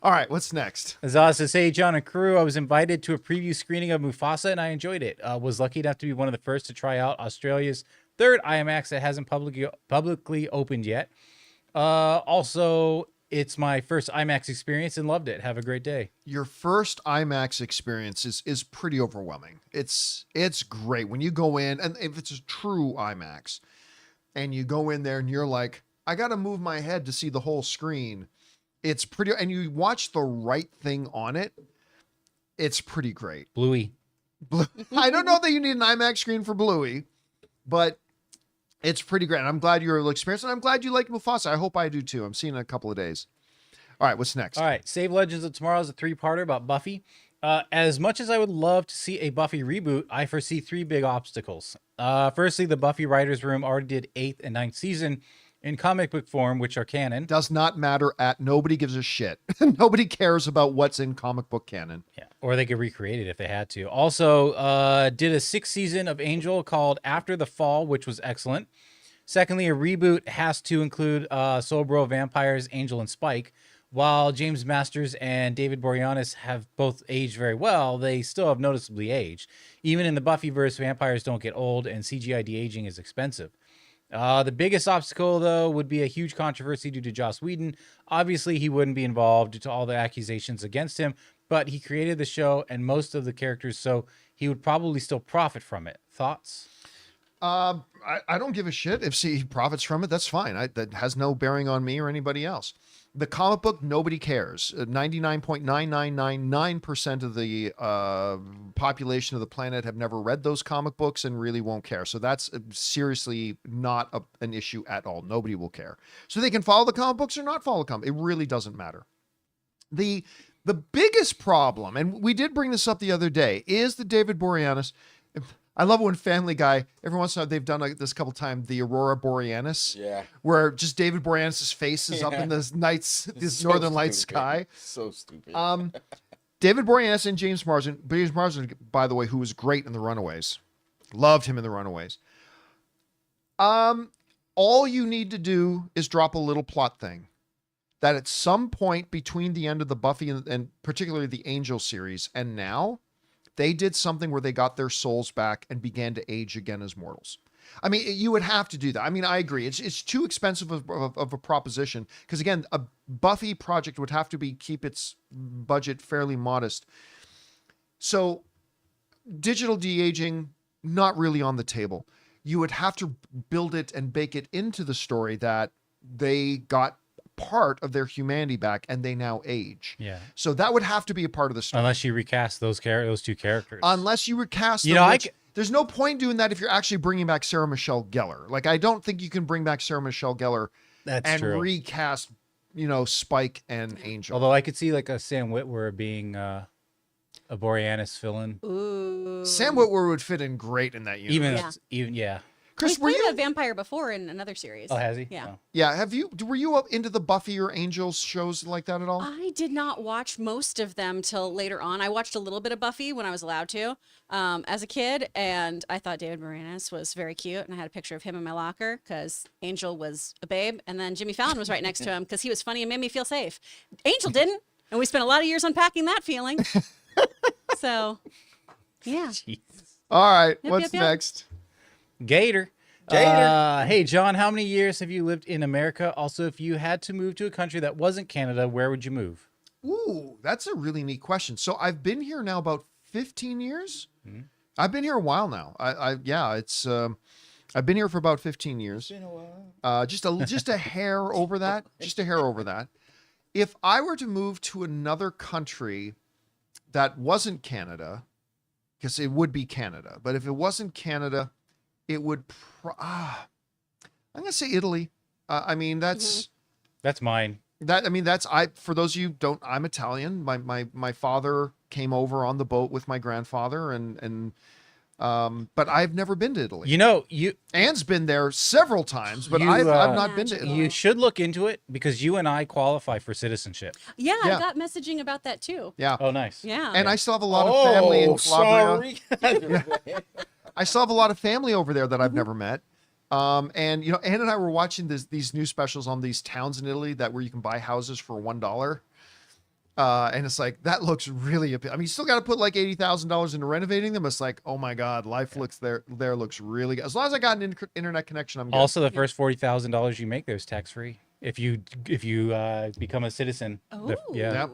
S1: All right, what's next?
S3: Azaz says, hey, John and crew, I was invited to a preview screening of Mufasa and I enjoyed it. Was lucky enough to be one of the first to try out Australia's 3rd IMAX that hasn't publicly opened yet. Also, it's my first IMAX experience and loved it. Have a great day.
S1: Your first IMAX experience is pretty overwhelming. It's great when you go in, and if it's a true IMAX, and you go in there and you're like, I got to move my head to see the whole screen. It's pretty, and you watch the right thing on it. It's pretty great.
S3: Bluey.
S1: I don't know that you need an IMAX screen for Bluey, but it's pretty great. And I'm glad you're experienced, and I'm glad you like Mufasa. I hope I do too. I'm seeing it in a couple of days. All right, what's next?
S3: All right, Save Legends of Tomorrow is a 3-parter about Buffy. As much as I would love to see a Buffy reboot, I foresee 3 big obstacles. Firstly, the Buffy writers' room already did 8th and 9th season in comic book form, which are canon.
S1: Does not matter nobody gives a shit. Nobody cares about what's in comic book canon.
S3: Yeah, or they could recreate it if they had to. Also, did a 6th season of Angel called After the Fall, which was excellent. Secondly, a reboot has to include Sobro vampires Angel and Spike. While James Masters and David Boreanaz have both aged very well, they still have noticeably aged. Even in the Buffyverse, vampires don't get old, and CGI de-aging is expensive. The biggest obstacle, though, would be a huge controversy due to Joss Whedon. Obviously, he wouldn't be involved due to all the accusations against him, but he created the show and most of the characters, so he would probably still profit from it. Thoughts?
S1: I don't give a shit if he profits from it. That's fine. That has no bearing on me or anybody else. The comic book, nobody cares. 99.9999% of the population of the planet have never read those comic books and really won't care. So that's seriously not an issue at all. Nobody will care. So they can follow the comic books or not follow the comic. It really doesn't matter. The biggest problem, and we did bring this up the other day, is the David Boreanaz. I love it when Family Guy, every once in a while, they've done this a couple times, the Aurora Borealis.
S2: Yeah.
S1: Where just David Boreanaz's face is up in this
S2: So
S1: northern light
S2: stupid.
S1: sky.
S2: So stupid.
S1: David Boreanaz and James Marsden. James Marsden, by the way, who was great in The Runaways. Loved him in The Runaways. All you need to do is drop a little plot thing. That at some point between the end of the Buffy and particularly the Angel series and now, they did something where they got their souls back and began to age again as mortals. I mean, you would have to do that. I mean, I agree. It's too expensive of a proposition because, again, a Buffy project would have to keep its budget fairly modest. So digital de-aging, not really on the table. You would have to build it and bake it into the story that they got part of their humanity back and they now age.
S3: Yeah.
S1: So that would have to be a part of the story.
S3: Unless you recast those two characters.
S1: Unless you recast
S3: You
S1: them,
S3: know,
S1: which, there's no point doing that if you're actually bringing back Sarah Michelle Gellar. Like, I don't think you can bring back Sarah Michelle Gellar
S3: That's
S1: and
S3: true.
S1: recast, you know, Spike and Angel.
S3: Although I could see like a Sam Witwer being a Boreanaz villain.
S4: Ooh.
S1: Sam Witwer would fit in great in that universe.
S3: Even yeah.
S1: Chris,
S4: He's
S1: were
S4: played
S1: you?
S4: a vampire before in another series.
S3: Oh, has he?
S4: Yeah.
S3: Oh.
S1: Yeah, were you up into the Buffy or Angels shows like that at all?
S4: I did not watch most of them till later on. I watched a little bit of Buffy when I was allowed to as a kid, and I thought David Boreanaz was very cute, and I had a picture of him in my locker because Angel was a babe, and then Jimmy Fallon was right next to him because he was funny and made me feel safe. Angel didn't, and we spent a lot of years unpacking that feeling. So, yeah.
S1: All right,
S4: Yep,
S1: what's
S4: yep.
S1: next?
S3: Gator.
S2: Gator.
S3: Hey, John, how many years have you lived in America? Also, if you had to move to a country that wasn't Canada, where would you move?
S1: Ooh, that's a really neat question. So I've been here now about 15 years. I've been here a while now. I've been here for about 15 years.
S2: Been a while.
S1: Just a hair over that. Just a hair over that. If I were to move to another country that wasn't Canada, because it would be Canada, but if it wasn't Canada, it would. I'm gonna say Italy. I mean, that's
S3: mine.
S1: For those of you who don't, I'm Italian. My father came over on the boat with my grandfather, but I've never been to Italy.
S3: You know,
S1: Anne's been there several times, but
S3: You,
S1: I've
S3: uh,
S1: not been to Italy.
S3: you should look into it because you and I qualify for citizenship.
S4: Yeah,
S1: Yeah.
S4: I got messaging about that too.
S1: Yeah.
S3: Oh, nice.
S4: Yeah.
S1: And I still have a lot of family in Calabria.
S2: sorry.
S1: I still have a lot of family over there that I've never met. And you know, Anne and I were watching these new specials on these towns in Italy where you can buy houses for $1. And it's like, that looks really, I mean, you still got to put like $80,000 into renovating them. It's like, oh my God, life looks there looks really good. As long as I got an internet connection, I'm good.
S3: Also, the first $40,000 you make, there's tax free. If you become a citizen.
S4: Oh.
S1: Yep.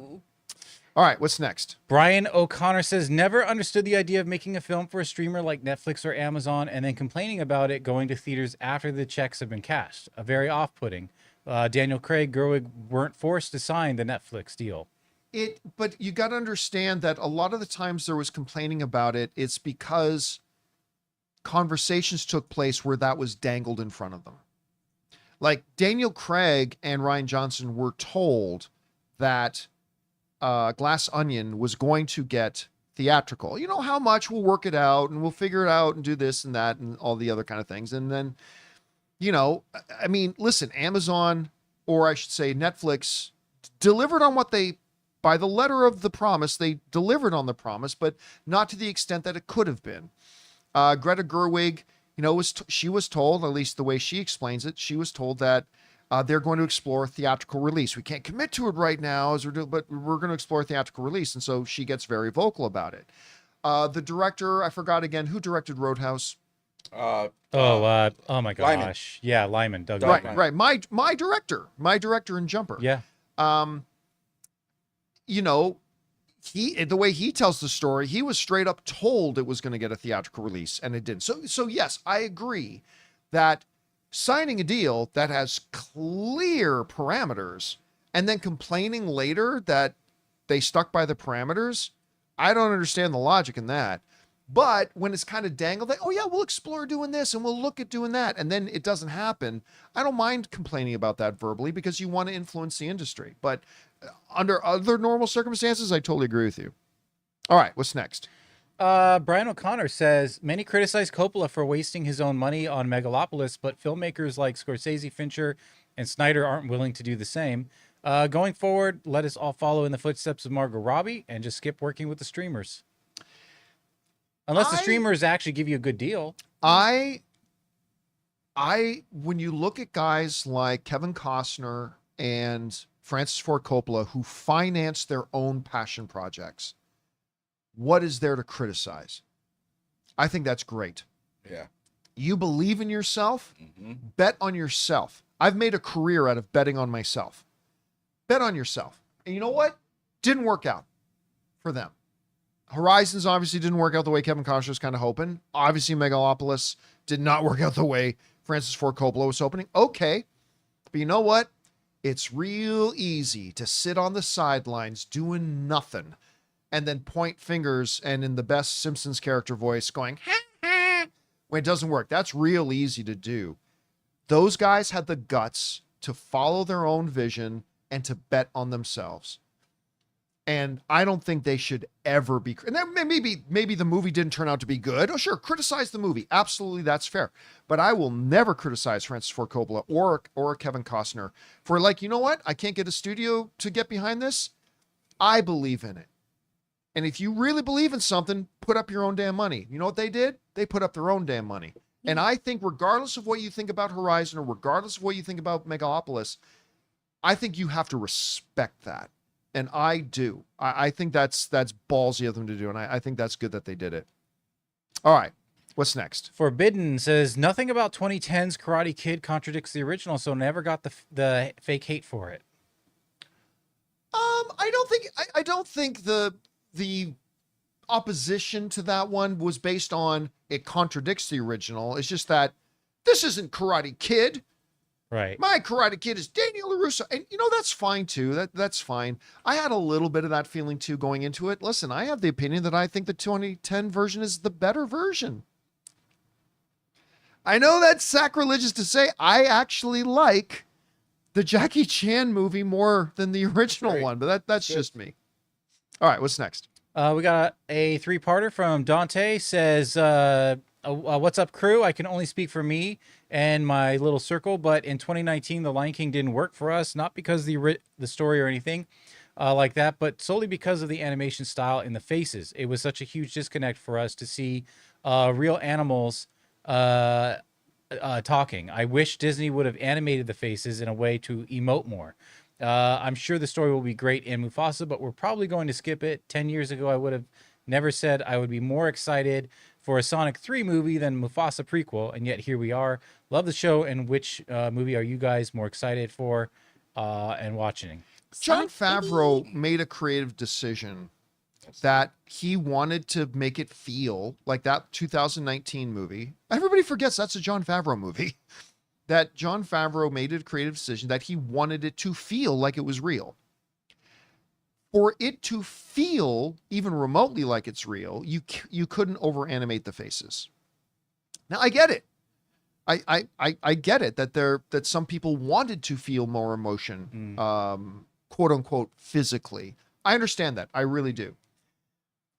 S1: All right, what's next?
S3: Brian O'Connor says, never understood the idea of making a film for a streamer like Netflix or Amazon and then complaining about it going to theaters after the checks have been cashed. Very off-putting. Daniel Craig, Gerwig weren't forced to sign the Netflix deal.
S1: But you got to understand that a lot of the times there was complaining about it. It's because conversations took place where that was dangled in front of them. Like Daniel Craig and Rian Johnson were told that Glass Onion was going to get theatrical. You know how much, we'll work it out and we'll figure it out and do this and that and all the other kind of things. And then, you know, I mean, listen, Amazon, or I should say Netflix, delivered on what by the letter of the promise, they delivered on the promise, but not to the extent that it could have been. Greta Gerwig, you know, she was told, at least the way she explains it, she was told that they're going to explore theatrical release. We can't commit to it right now, but we're going to explore theatrical release. And so she gets very vocal about it. The director, I forgot again, who directed Roadhouse?
S3: Oh my gosh.
S2: Lyman.
S3: Yeah, Lyman. Doug
S2: Right,
S3: Lyman.
S1: Right. My director in Jumper.
S3: Yeah.
S1: You know, the way he tells the story, he was straight up told it was going to get a theatrical release, and it didn't. So yes, I agree that signing a deal that has clear parameters and then complaining later that they stuck by the parameters, I don't understand the logic in that. But when it's kind of dangled, like, oh yeah, we'll explore doing this and we'll look at doing that, and then it doesn't happen, I don't mind complaining about that verbally because you want to influence the industry. But under other normal circumstances, I totally agree with you. All right, what's next?
S3: Brian O'Connor says, many criticize Coppola for wasting his own money on Megalopolis, but filmmakers like Scorsese, Fincher, and Snyder aren't willing to do the same. Going forward, let us all follow in the footsteps of Margot Robbie and just skip working with the streamers. Unless the streamers actually give you a good deal.
S1: When you look at guys like Kevin Costner and Francis Ford Coppola who finance their own passion projects, what is there to criticize? I think that's great.
S2: Yeah.
S1: You believe in yourself,
S2: Mm-hmm.
S1: bet on yourself. I've made a career out of betting on myself. Bet on yourself. And you know what? Didn't work out for them. Horizons obviously didn't work out the way Kevin Costner was kind of hoping. Obviously, Megalopolis did not work out the way Francis Ford Coppola was hoping. Okay. But you know what? It's real easy to sit on the sidelines doing nothing and then point fingers and in the best Simpsons character voice going, ha, ha, when it doesn't work. That's real easy to do. Those guys had the guts to follow their own vision and to bet on themselves. And I don't think they should ever be. And then maybe the movie didn't turn out to be good. Oh, sure, criticize the movie. Absolutely, that's fair. But I will never criticize Francis Ford Coppola or Kevin Costner for, like, you know what? I can't get a studio to get behind this. I believe in it. And if you really believe in something, put up your own damn money. You know what they did? They put up their own damn money. And I think regardless of what you think about Horizon or regardless of what you think about Megalopolis, I think you have to respect that. And I do. I think that's ballsy of them to do. And I think that's good that they did it. All right. What's next?
S3: Forbidden says nothing about 2010's Karate Kid contradicts the original, so never got the fake hate for it.
S1: I don't think the opposition to that one was based on it contradicts the original. It's just that this isn't Karate Kid.
S3: Right.
S1: My Karate Kid is Daniel LaRusso. And, you know, that's fine, too. That's fine. I had a little bit of that feeling, too, going into it. Listen, I have the opinion that I think the 2010 version is the better version. I know that's sacrilegious to say. I actually like the Jackie Chan movie more than the original one, but that's just me. All right, what's next?
S3: We got a three-parter from Dante. Says, what's up, crew? I can only speak for me and my little circle, but in 2019, The Lion King didn't work for us, not because the story or anything like that, but solely because of the animation style and the faces. It was such a huge disconnect for us to see real animals talking. I wish Disney would have animated the faces in a way to emote more. I'm sure the story will be great in Mufasa, but we're probably going to skip it. 10 years ago, I would have never said I would be more excited for a Sonic 3 movie than Mufasa prequel, and yet here we are. Love the show, and which movie are you guys more excited for and watching?
S1: John Favreau made a creative decision that he wanted to make it feel like that 2019 movie. Everybody forgets that's a John Favreau movie. That John Favreau made a creative decision that he wanted it to feel like it was real. For it to feel even remotely like it's real, you couldn't over animate the faces. Now I get it. I get it that some people wanted to feel more emotion, quote unquote, physically. I understand that. I really do.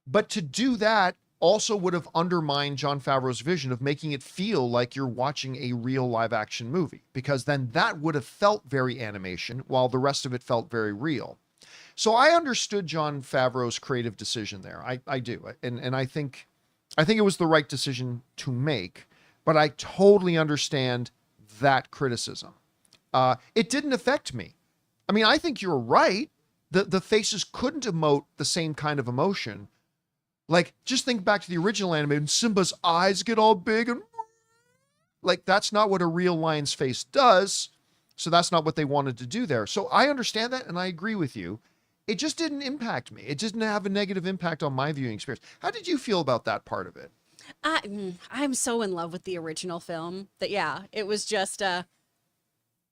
S1: But to do that also would have undermined John Favreau's vision of making it feel like you're watching a real live action movie, because then that would have felt very animation while the rest of it felt very real. So I understood John Favreau's creative decision there. I do. And I think it was the right decision to make, but I totally understand that criticism. It didn't affect me. I mean, I think you're right. The faces couldn't emote the same kind of emotion. Like, just think back to the original anime and Simba's eyes get all big and like, that's not what a real lion's face does. So that's not what they wanted to do there. So I understand that. And I agree with you. It just didn't impact me. It didn't have a negative impact on my viewing experience. How did you feel about that part of it?
S4: I'm so in love with the original film that, yeah, it was just, I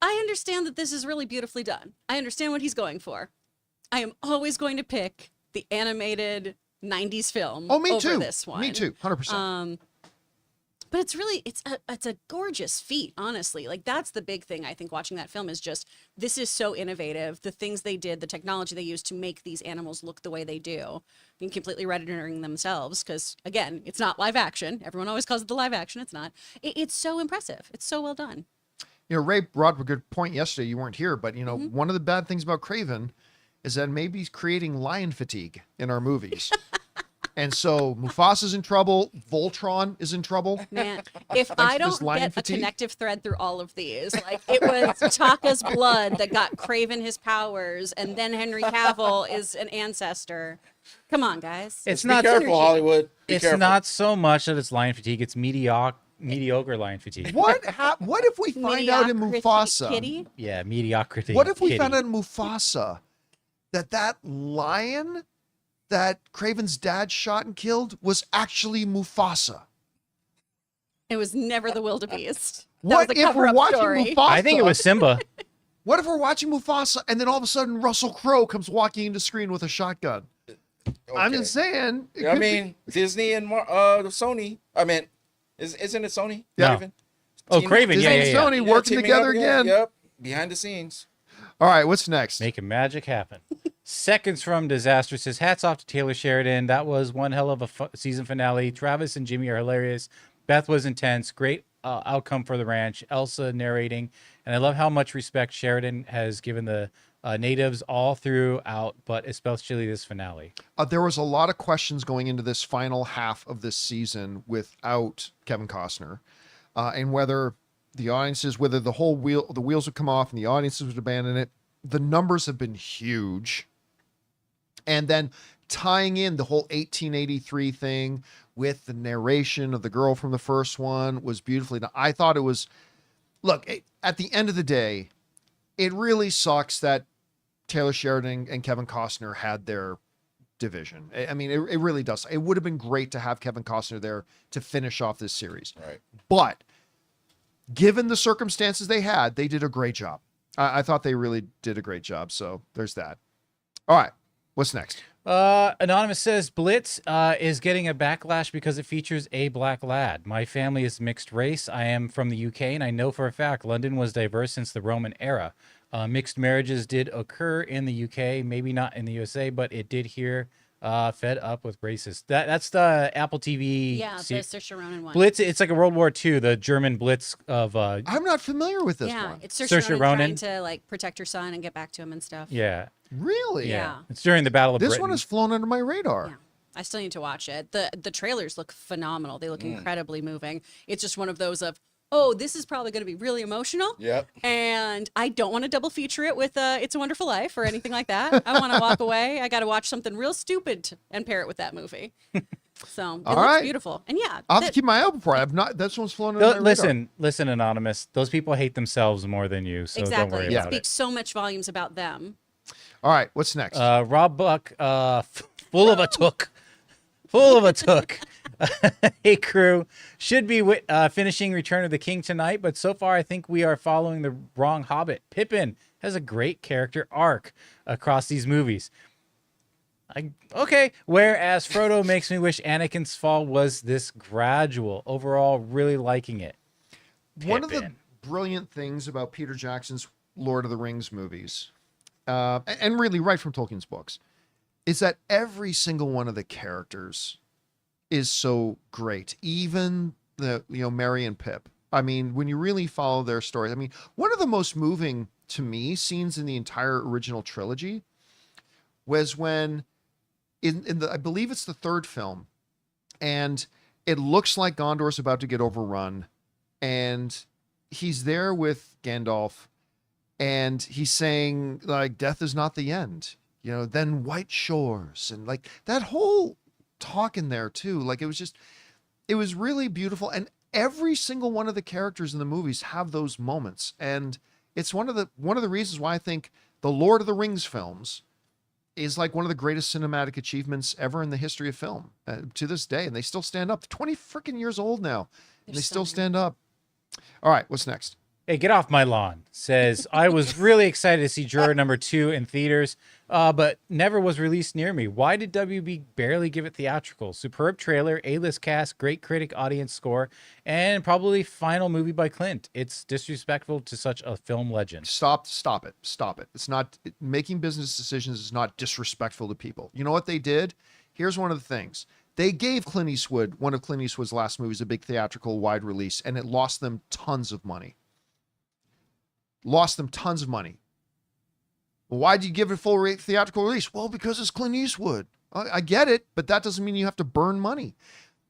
S4: understand that this is really beautifully done. I understand what he's going for. I am always going to pick the animated 90s film over this one.
S1: Me too, 100%.
S4: But it's really, it's a gorgeous feat, honestly. Like, that's the big thing, I think, watching that film is just, this is so innovative. The things they did, the technology they used to make these animals look the way they do, being completely rendering themselves, because, again, it's not live action. Everyone always calls it the live action. It's not. It's so impressive. It's so well done.
S1: You know, Ray brought up a good point yesterday. You weren't here, but, you know, one of the bad things about Craven is that maybe he's creating lion fatigue in our movies. And so Mufasa's in trouble. Voltron is in trouble.
S4: Man, if
S1: to
S4: I
S1: this
S4: don't
S1: lion
S4: get
S1: fatigue.
S4: a connective thread through all of these, like it was T'Chaka's blood that got Craven his powers, and then Henry Cavill is an ancestor. Come on, guys.
S3: It's
S2: Be
S3: not
S2: careful, Hollywood. Be
S3: It's
S2: careful.
S3: not so much that it's lion fatigue. It's mediocre lion fatigue.
S1: What if we find out in
S4: Mediocrity
S1: Mufasa?
S4: Kitty?
S3: Yeah, mediocrity.
S1: What if we
S3: kitty.
S1: found out in Mufasa that lion that Craven's dad shot and killed was actually Mufasa?
S4: It was never the wildebeest. That
S1: What
S4: was a
S1: if we're
S4: cover-up
S1: watching
S4: story.
S1: Mufasa?
S3: I think it was Simba.
S1: What if we're watching Mufasa and then all of a sudden Russell Crowe comes walking into screen with a shotgun? I'm
S2: Okay.
S1: just saying. it
S2: I
S1: could be-
S2: mean, Disney and Sony. I mean, isn't it Sony?
S3: Yeah.
S2: Craven?
S3: Oh,
S2: Team-
S3: Craven.
S1: Disney
S3: Yeah,
S1: and
S3: yeah, yeah.
S1: Sony working
S2: teaming
S1: together
S2: up,
S1: again.
S2: Yep. Behind the scenes.
S1: All right, what's next?
S3: Making magic happen. Seconds from Disaster says, hats off to Taylor Sheridan. That was one hell of a season finale. Travis and Jimmy are hilarious. Beth was intense. Great outcome for the ranch. Elsa narrating. And I love how much respect Sheridan has given the natives all throughout, but especially this finale.
S1: There was a lot of questions going into this final half of this season without Kevin Costner, and whether the wheels would come off and the audiences would abandon it. The numbers have been huge. And then tying in the whole 1883 thing with the narration of the girl from the first one was beautifully done. I thought it was, at the end of the day, it really sucks that Taylor Sheridan and Kevin Costner had their division. I mean, it really does. It would have been great to have Kevin Costner there to finish off this series.
S2: Right.
S1: But given the circumstances they had, they did a great job. I thought they really did a great job. So there's that. All right. What's next?
S3: Anonymous says, Blitz is getting a backlash because it features a black lad. My family is mixed race. I am from the UK, and I know for a fact London was diverse since the Roman era. Mixed marriages did occur in the UK, maybe not in the USA, but it did here. Fed up with racist. That's the Apple TV.
S4: Yeah, the Saoirse Ronan one.
S3: Blitz. It's like a World War II, the German Blitz of.
S1: I'm not familiar with this
S4: Yeah,
S1: one.
S4: it's
S3: Saoirse
S4: Saoirse
S3: Ronan.
S4: Ronan trying to like protect her son and get back to him and stuff.
S3: Yeah,
S1: Really?
S4: Yeah.
S3: It's during the Battle of
S1: This
S3: Britain.
S1: one has flown under my radar.
S4: Yeah. I still need to watch it. The trailers look phenomenal. They look incredibly moving. It's just one of those of, oh, this is probably going to be really emotional.
S2: Yep.
S4: And I don't want to double feature it with It's a Wonderful Life or anything like that. I want to walk away. I got to watch something real stupid and pair it with that movie. So it looks
S1: right.
S4: beautiful. And yeah,
S1: I'll have to keep my eye out for it. I've not. This one's flown under my radar.
S3: Listen, Anonymous. Those people hate themselves more than you, so don't
S4: exactly.
S3: worry
S4: It
S3: about
S4: speaks so much volumes about them.
S1: All right. What's next?
S3: it. Rob Buck, full of a took. Full of a took. Hey, crew. Should be finishing Return of the King tonight, but so far I think we are following the wrong Hobbit. Pippin has a great character arc across these movies. Okay. Whereas Frodo makes me wish Anakin's fall was this gradual. Overall, really liking it.
S1: One of the
S3: Pippin.
S1: brilliant things about Peter Jackson's Lord of the Rings movies, and really right from Tolkien's books, is that every single one of the characters is so great. Even the Merry and Pip. I mean, when you really follow their stories, I mean, one of the most moving to me scenes in the entire original trilogy was when in the I believe it's the third film, and it looks like Gondor's about to get overrun, and he's there with Gandalf, and he's saying like death is not the end, then white shores, and like that whole talk in there too. Like it was really beautiful, and every single one of the characters in the movies have those moments, and it's one of the reasons why I think the Lord of the Rings films is like one of the greatest cinematic achievements ever in the history of film to this day, and they still stand up. 20 freaking years old now, and they still stand up. All right, what's next?
S3: Hey, get off my lawn. Says, I was really excited to see Juror number 2 in theaters, but never was released near me. Why did WB barely give it theatrical? Superb trailer, A-list cast, great critic audience score, and probably final movie by Clint. It's disrespectful to such a film legend.
S1: Stop it. It's not making business decisions is not disrespectful to people. You know what they did? Here's one of the things. They gave Clint Eastwood, one of Clint Eastwood's last movies, a big theatrical wide release, and it lost them tons of money. Well, why'd you give it full theatrical release? Well, because it's Clint Eastwood. I get it, but that doesn't mean you have to burn money.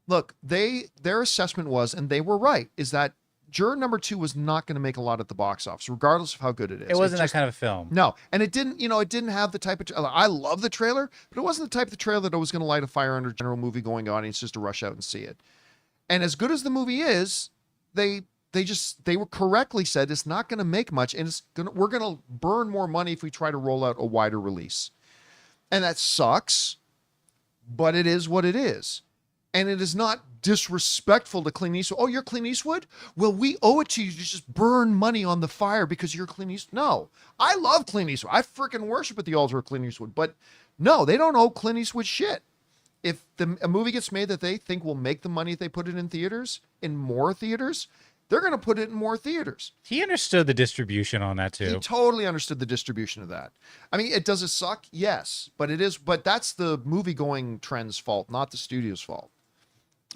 S1: Look, their assessment was, and they were right, is that Juror number 2 was not going to make a lot at the box office, regardless of how good it is.
S3: It wasn't that kind of a film.
S1: No, and it didn't have the type of. I love the trailer, but it wasn't the type of trailer that was going to light a fire under general movie-going audience just to rush out and see it. And as good as the movie is, they were correctly said it's not going to make much, and we're going to burn more money if we try to roll out a wider release, and that sucks. But it is what it is. And it is not disrespectful to Clint Eastwood. Oh, you're Clint Eastwood? Well, we owe it to you to just burn money on the fire because you're Clint Eastwood. No, I love Clint Eastwood. I freaking worship at the altar of Clint Eastwood. But no, they don't owe Clint Eastwood shit. If a movie gets made that they think will make the money if they put it in theaters, in more theaters, they're going to put it in more theaters.
S3: He understood the distribution on that too.
S1: He totally understood the distribution of that. I mean, does it suck? Yes, but that's the movie-going trend's fault, not the studio's fault.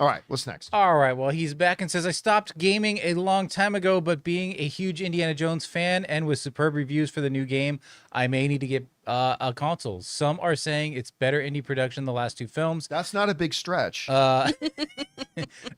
S1: All right, what's next?
S3: All right, well, he's back and says, I stopped gaming a long time ago, but being a huge Indiana Jones fan and with superb reviews for the new game, I may need to get a console. Some are saying it's better indie production than the last 2 films.
S1: That's not a big stretch.
S3: Are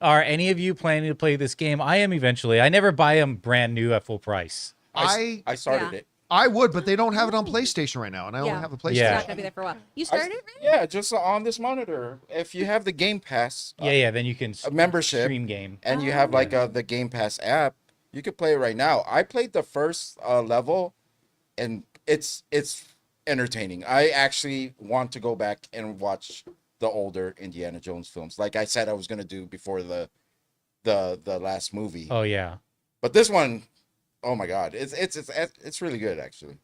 S3: any of you planning to play this game? I am eventually. I never buy them brand new at full price.
S2: I started it.
S1: I would, but they don't have it on PlayStation right now, and I only have a PlayStation.
S4: It's
S3: Yeah.
S4: not gonna be there for a while. You started it, right?
S2: Yeah, just on this monitor. If you have the Game Pass
S3: Then you can
S2: a membership
S3: stream game.
S2: and you have like the Game Pass app, you could play it right now. I played the first level, and it's entertaining. I actually want to go back and watch the older Indiana Jones films, like I said I was gonna do before the last movie.
S3: Oh yeah,
S2: But this one, oh my God, it's really good actually.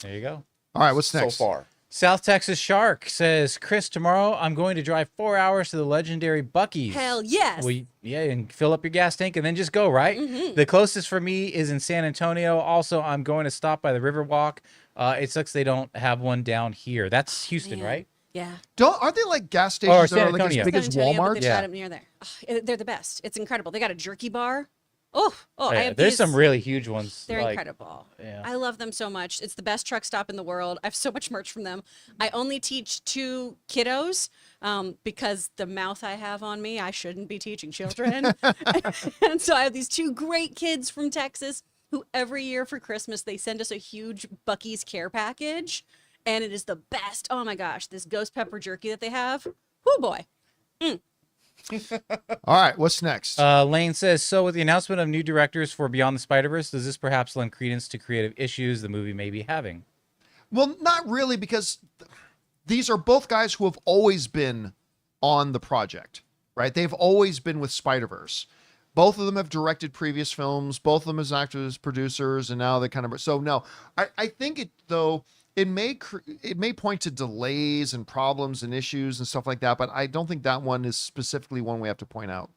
S3: there you go.
S1: All right, what's next?
S2: So far.
S3: South Texas Shark says, Chris, tomorrow I'm going to drive 4 hours to the legendary Buc-ee's.
S4: Hell yes.
S3: Well, yeah, and fill up your gas tank and then just go, right?
S4: Mm-hmm.
S3: The closest for me is in San Antonio. Also, I'm going to stop by the Riverwalk. It sucks they don't have one down here. That's Houston,
S4: Man.
S3: right?
S4: Yeah.
S1: Aren't they like gas stations that
S3: San
S1: are like as
S3: Antonio.
S1: big as
S4: San Antonio, but
S1: Walmart?
S4: they've got 'em near there. Ugh, they're the best. It's incredible. They got a jerky bar. Oh, I
S3: Yeah,
S4: have
S3: there's
S4: these.
S3: some really huge ones.
S4: They're
S3: like-
S4: incredible.
S3: yeah.
S4: I love them so much. It's the best truck stop in the world. I have so much merch from them. I only teach 2 kiddos because the mouth I have on me, I shouldn't be teaching children. And so I have these 2 great kids from Texas who every year for Christmas, they send us a huge Buc-ee's care package. And it is the best. Oh my gosh, this ghost pepper jerky that they have. Oh boy.
S1: All right, what's next?
S3: Lane says, so with the announcement of new directors for Beyond the Spider-Verse, does this perhaps lend credence to creative issues the movie may be having?
S1: Well, not really, because these are both guys who have always been on the project, right? They've always been with Spider-Verse. Both of them have directed previous films, both of them as actors, producers, and now they kind of... So, no, I think it may point to delays and problems and issues and stuff like that, but I don't think that one is specifically one we have to point out.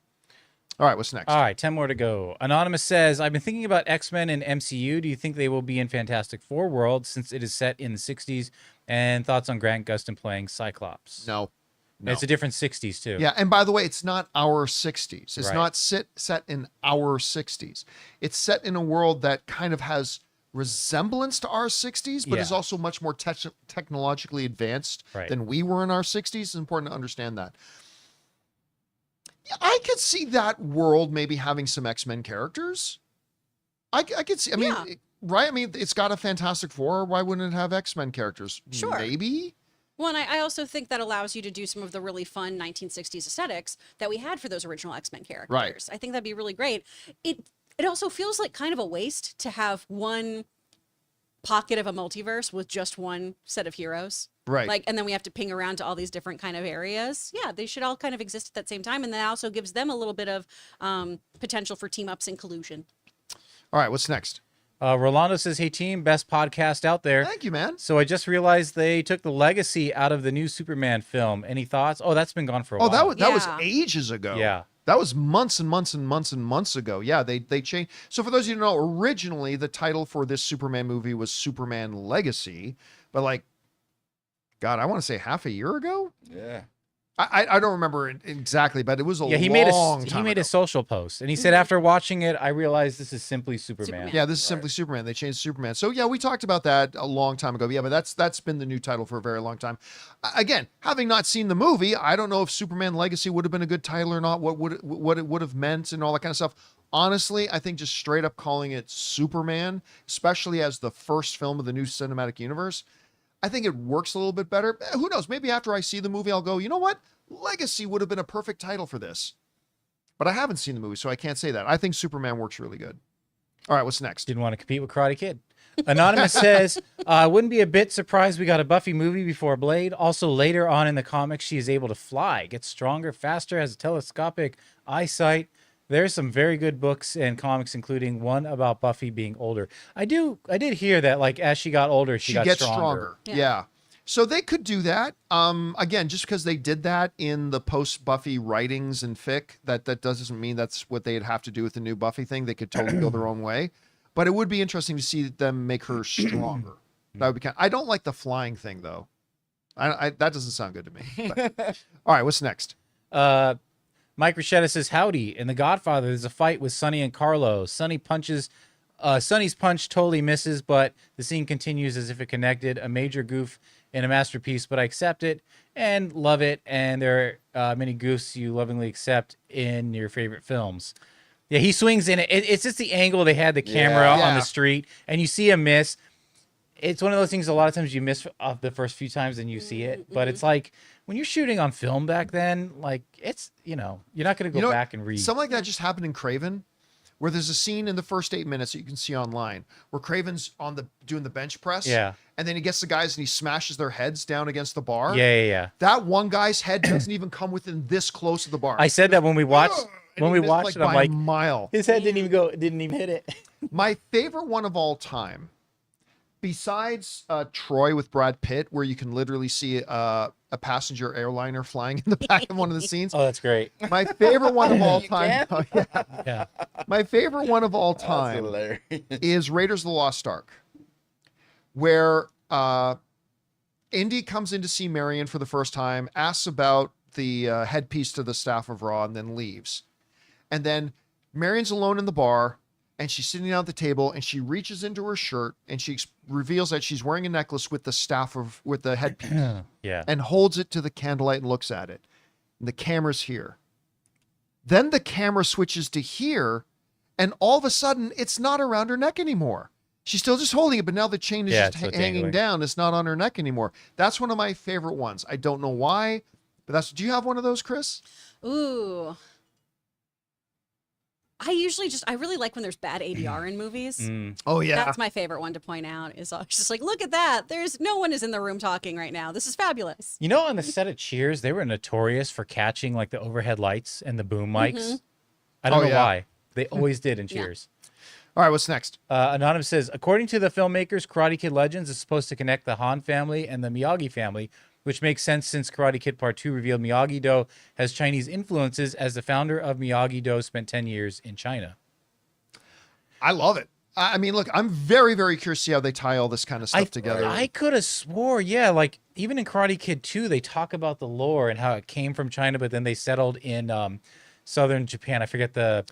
S1: All right, what's next?
S3: All right, 10 more to go. Anonymous says, I've been thinking about X-Men and MCU. Do you think they will be in Fantastic Four world since it is set in the 60s? And thoughts on Grant Gustin playing Cyclops?
S1: No.
S3: It's a different 60s, too.
S1: Yeah, and by the way, it's not our 60s. It's
S3: Right.
S1: not set in our 60s. It's set in a world that kind of has resemblance to our 60s, but is
S3: Yeah.
S1: also much more technologically advanced
S3: Right.
S1: than we were in our 60s. It's important to understand that. Yeah, I could see that world maybe having some X-Men characters. I could see,
S4: Yeah.
S1: right? I mean, it's got a Fantastic Four. Why wouldn't it have X-Men characters?
S4: Sure.
S1: Maybe.
S4: Well, and I also think that allows you to do some of the really fun 1960s aesthetics that we had for those original X-Men characters.
S1: Right.
S4: I think that'd be really great. It also feels like kind of a waste to have one pocket of a multiverse with just one set of heroes.
S1: Right.
S4: Like, and then we have to ping around to all these different kind of areas. Yeah, they should all kind of exist at that same time. And that also gives them a little bit of potential for team ups and collusion.
S1: All right, what's next?
S3: Rolando says, hey, team, best podcast out there.
S1: Thank you, man.
S3: So I just realized they took the legacy out of the new Superman film. Any thoughts? Oh, that's been gone for a while.
S1: That was
S4: Yeah.
S1: ages ago.
S3: Yeah.
S1: That was months and months and months and months ago. Yeah, they changed. So for those of you who know, originally the title for this Superman movie was Superman Legacy, but like, God, I want to say half a year ago.
S2: Yeah.
S1: I don't remember it exactly, but it was a
S3: Yeah,
S1: long time
S3: he made
S1: ago.
S3: a social post, and he said after watching it, I realized this is simply Superman.
S1: Yeah, this is simply Superman. They changed Superman. So yeah, we talked about that a long time ago. Yeah, but that's been the new title for a very long time. Again, having not seen the movie, I don't know if Superman Legacy would have been a good title or not. What it would have meant and all that kind of stuff. Honestly, I think just straight up calling it Superman, especially as the first film of the new cinematic universe, I think it works a little bit better. Who knows? Maybe after I see the movie, I'll go, you know what? Legacy would have been a perfect title for this. But I haven't seen the movie, so I can't say that. I think Superman works really good. All right, what's next?
S3: Didn't want to compete with Karate Kid. Anonymous says, I wouldn't be a bit surprised we got a Buffy movie before Blade. Also, later on in the comics, she is able to fly, gets stronger, faster, has a telescopic eyesight. There's some very good books and comics, including one about Buffy being older. I did hear that, like, as she got older, she got
S1: gets
S3: stronger.
S1: Yeah. So they could do that. Again, just because they did that in the post Buffy writings and fic, that doesn't mean that's what they'd have to do with the new Buffy thing. They could totally go their own way. But it would be interesting to see them make her stronger. That would be I don't like the flying thing though. That doesn't sound good to me. But. All right, what's next?
S3: Mike Rashetta says, howdy. In The Godfather, there's a fight with Sonny and Carlo. Sonny's punch totally misses, but the scene continues as if it connected. A major goof and a masterpiece, but I accept it and love it. And there are many goofs you lovingly accept in your favorite films. Yeah, he swings in it. It's just the angle they had the camera on the street, and you see him miss. It's one of those things a lot of times you miss off the first few times and you see it. But it's like when you're shooting on film back then, like it's, you're not going to go back and read.
S1: Something like that just happened in Craven, where there's a scene in the first 8 minutes that you can see online where Craven's doing the bench press.
S3: Yeah.
S1: And then he gets the guys and he smashes their heads down against the bar.
S3: Yeah.
S1: That one guy's head doesn't even come within this close of the bar.
S3: I said that when we watched it, I'm
S1: by
S3: like,
S1: a mile.
S3: his head didn't even hit it.
S1: My favorite one of all time, besides Troy with Brad Pitt, where you can literally see a passenger airliner flying in the back of one of the scenes.
S3: Oh, that's great.
S1: My favorite one of all time.
S2: can?
S1: Oh, yeah.
S3: Yeah.
S1: My favorite one of all
S2: That's
S1: time
S2: hilarious.
S1: is Raiders of the Lost Ark, where Indy comes in to see Marion for the first time, asks about the headpiece to the Staff of Ra, and then leaves. And then Marion's alone in the bar, and she's sitting down at the table, and she reaches into her shirt, and she reveals that she's wearing a necklace with the headpiece,
S3: Yeah.
S1: and holds it to the candlelight and looks at it. And the camera's here. Then the camera switches to here, and all of a sudden, it's not around her neck anymore. She's still just holding it, but now the chain is just
S3: it's
S1: hanging
S3: dangling
S1: down. It's not on her neck anymore. That's one of my favorite ones. I don't know why, but do you have one of those, Chris?
S4: Ooh. I really like when there's bad ADR in movies.
S1: Oh, yeah.
S4: That's my favorite one to point out. Is just like, look at that. No one is in the room talking right now. This is fabulous.
S3: On the set of Cheers, they were notorious for catching like the overhead lights and the boom mics. I don't know why. They always did in Cheers.
S1: All right, what's next?
S3: Anonymous says, according to the filmmakers, Karate Kid Legends is supposed to connect the Han family and the Miyagi family, which makes sense since Karate Kid Part 2 revealed Miyagi-Do has Chinese influences, as the founder of Miyagi-Do spent 10 years in China.
S1: I love it. I mean, look, I'm very, very curious to see how they tie all this kind of stuff together.
S3: I could have swore, like even in Karate Kid 2, they talk about the lore and how it came from China, but then they settled in southern Japan. I forget the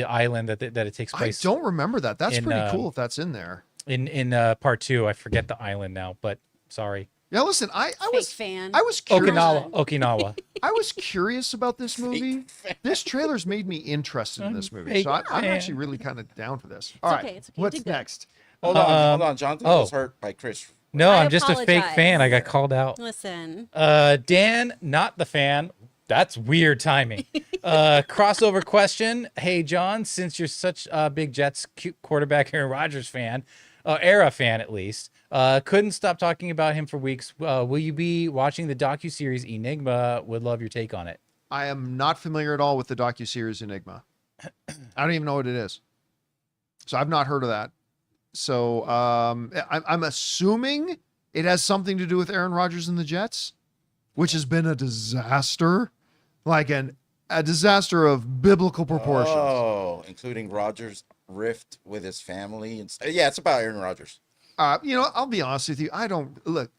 S3: island that it takes place.
S1: I don't remember that. That's pretty cool if that's in there.
S3: In Part 2, I forget the island now, but sorry.
S1: Yeah, listen, I was
S4: fan.
S1: I was curious.
S3: Okinawa.
S1: I was curious about this movie. This trailer's made me interested in this movie, so I'm actually really kind of down for this. All right,
S4: okay, it's okay.
S1: what's
S4: Dig good.
S1: next?
S2: Hold on. Jonathan was hurt by Chris.
S3: No,
S4: I
S3: I'm just a fake
S4: apologize.
S3: fan. I got called out.
S4: Listen.
S3: Dan, not the fan. That's weird timing. Crossover question. Hey, John, since you're such a big Jets quarterback Aaron Rodgers fan, era fan at least, couldn't stop talking about him for weeks. Will you be watching the docuseries Enigma? Would love your take on it.
S1: I am not familiar at all with the docuseries Enigma. I don't even know what it is. So I've not heard of that. So I'm assuming it has something to do with Aaron Rodgers and the Jets, which has been a disaster, like a disaster of biblical proportions.
S2: Oh, including Rodgers' rift with his family. Yeah, it's about Aaron Rodgers.
S1: I'll be honest with you.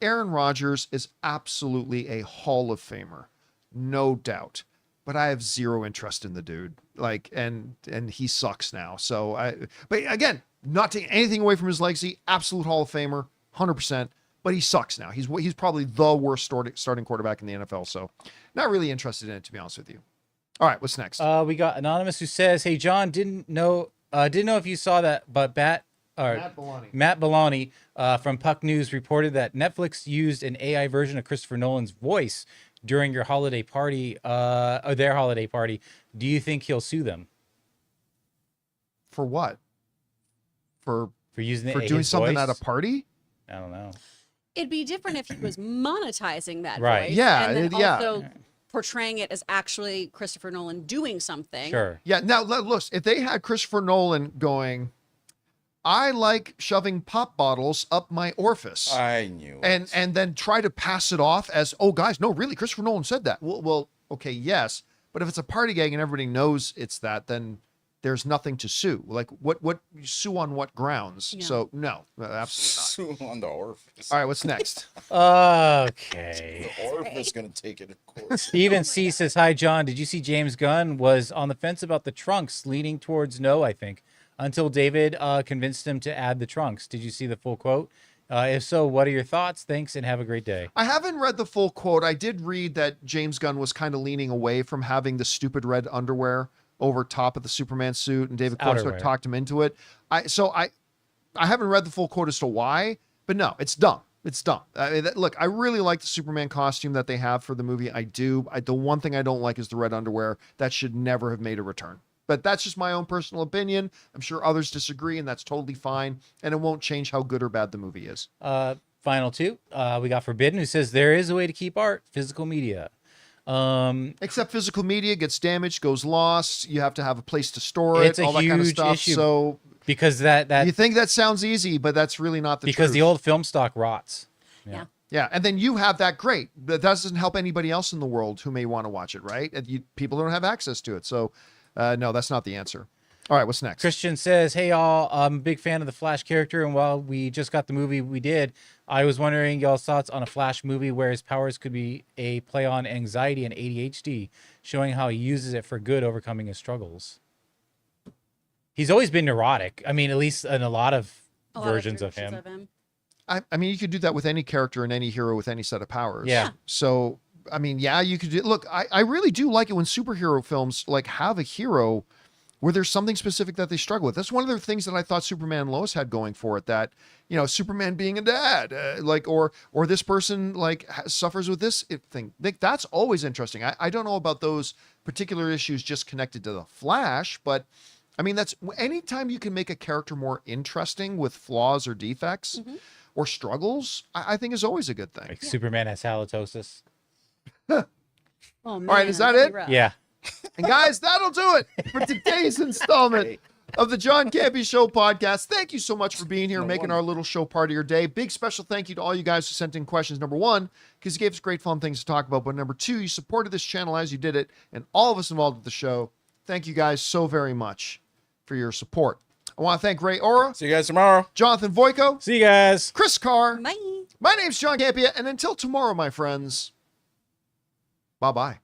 S1: Aaron Rodgers is absolutely a Hall of Famer. no doubt. But I have zero interest in the dude. Like, and he sucks now. But again, not taking anything away from his legacy, absolute Hall of Famer, 100%. But he sucks now. He's probably the worst starting quarterback in the NFL. So, not really interested in it, to be honest with you. All right, what's next?
S3: We got Anonymous who says, "Hey John, didn't know if you saw that, but Matt Belloni from Puck News reported that Netflix used an AI version of Christopher Nolan's voice during your holiday party, or their holiday party. Do you think he'll sue them
S1: For what? For
S3: using
S1: doing
S3: his
S1: something
S3: voice?
S1: at a party?
S3: I don't know.
S4: It'd be different if he was monetizing that
S3: Right.
S4: voice.
S1: Yeah,
S4: And then
S1: yeah.
S4: also portraying it as actually Christopher Nolan doing something.
S3: Sure.
S1: Yeah. Now, look, if they had Christopher Nolan going, I like shoving pop bottles up my orifice.
S2: I knew.
S1: and then try to pass it off as, oh guys, no, really, Christopher Nolan said that. Well, okay, yes, but if it's a party gag and everybody knows it's that, then there's nothing to sue. Like, what you sue on what grounds?
S4: Yeah.
S1: So no, absolutely not.
S2: Sue on the orifice.
S1: All right, what's next?
S3: Okay.
S2: The orifice gonna take it, of course.
S3: Steven C says, "Hi John, did you see James Gunn was on the fence about the trunks, leaning towards no, I think, until David convinced him to add the trunks. Did you see the full quote? If so, what are your thoughts? Thanks and have a great day."
S1: I haven't read the full quote. I did read that James Gunn was kind of leaning away from having the stupid red underwear over top of the Superman suit, and David Cornstalk
S3: outerwear.
S1: talked him into it. I haven't read the full quote as to why, but no, it's dumb. It's dumb. Look, I really like the Superman costume that they have for the movie. I do. The one thing I don't like is the red underwear. That should never have made a return. But that's just my own personal opinion. I'm sure others disagree, and that's totally fine. And it won't change how good or bad the movie is.
S3: Final two. We got Forbidden, who says there is a way to keep art, physical media.
S1: Except physical media gets damaged, goes lost. You have to have a place to store
S3: It's
S1: it,
S3: a
S1: all that kind of
S3: huge
S1: stuff.
S3: issue.
S1: So
S3: Because that
S1: you think that sounds easy, but that's really not the
S3: because
S1: truth.
S3: the old film stock rots.
S4: Yeah.
S1: Yeah, and then you have that great. But that doesn't help anybody else in the world who may want to watch it, right? And people don't have access to it. So, no, that's not the answer. All right, what's next?
S3: Christian says, "Hey y'all, I'm a big fan of the Flash character, and while we just got the movie we did, I was wondering y'all's thoughts on a Flash movie where his powers could be a play on anxiety and ADHD, showing how he uses it for good, overcoming his struggles." He's always been neurotic. I mean, at least in a lot of versions of him.
S1: I mean, you could do that with any character and any hero with any set of powers.
S3: Yeah.
S1: So, I mean, yeah, you could do. Look, I really do like it when superhero films like have a hero where there's something specific that they struggle with. That's one of the things that I thought Superman and Lois had going for it. That, you know, Superman being a dad, or this person suffers with this thing. That's always interesting. I don't know about those particular issues just connected to the Flash, but I mean, that's anytime you can make a character more interesting with flaws or defects or struggles, I think is always a good thing.
S3: Like Superman has halitosis.
S4: Oh, man,
S1: All right, is that
S4: that'd
S1: it?
S4: be rough.
S3: Yeah.
S1: And guys, that'll do it for today's installment of the John Campea Show podcast. Thank you so much for being here and making our little show part of your day. Big special thank you to all you guys who sent in questions. Number one, because you gave us great fun things to talk about. But number two, you supported this channel as you did it, and all of us involved with the show. Thank you guys so very much for your support. I want to thank Ray Ora,
S2: See you guys tomorrow.
S1: Jonathan Voico,
S3: See you guys.
S1: Chris Carr.
S4: Bye.
S1: My name's John Campea, and until tomorrow, my friends, bye-bye.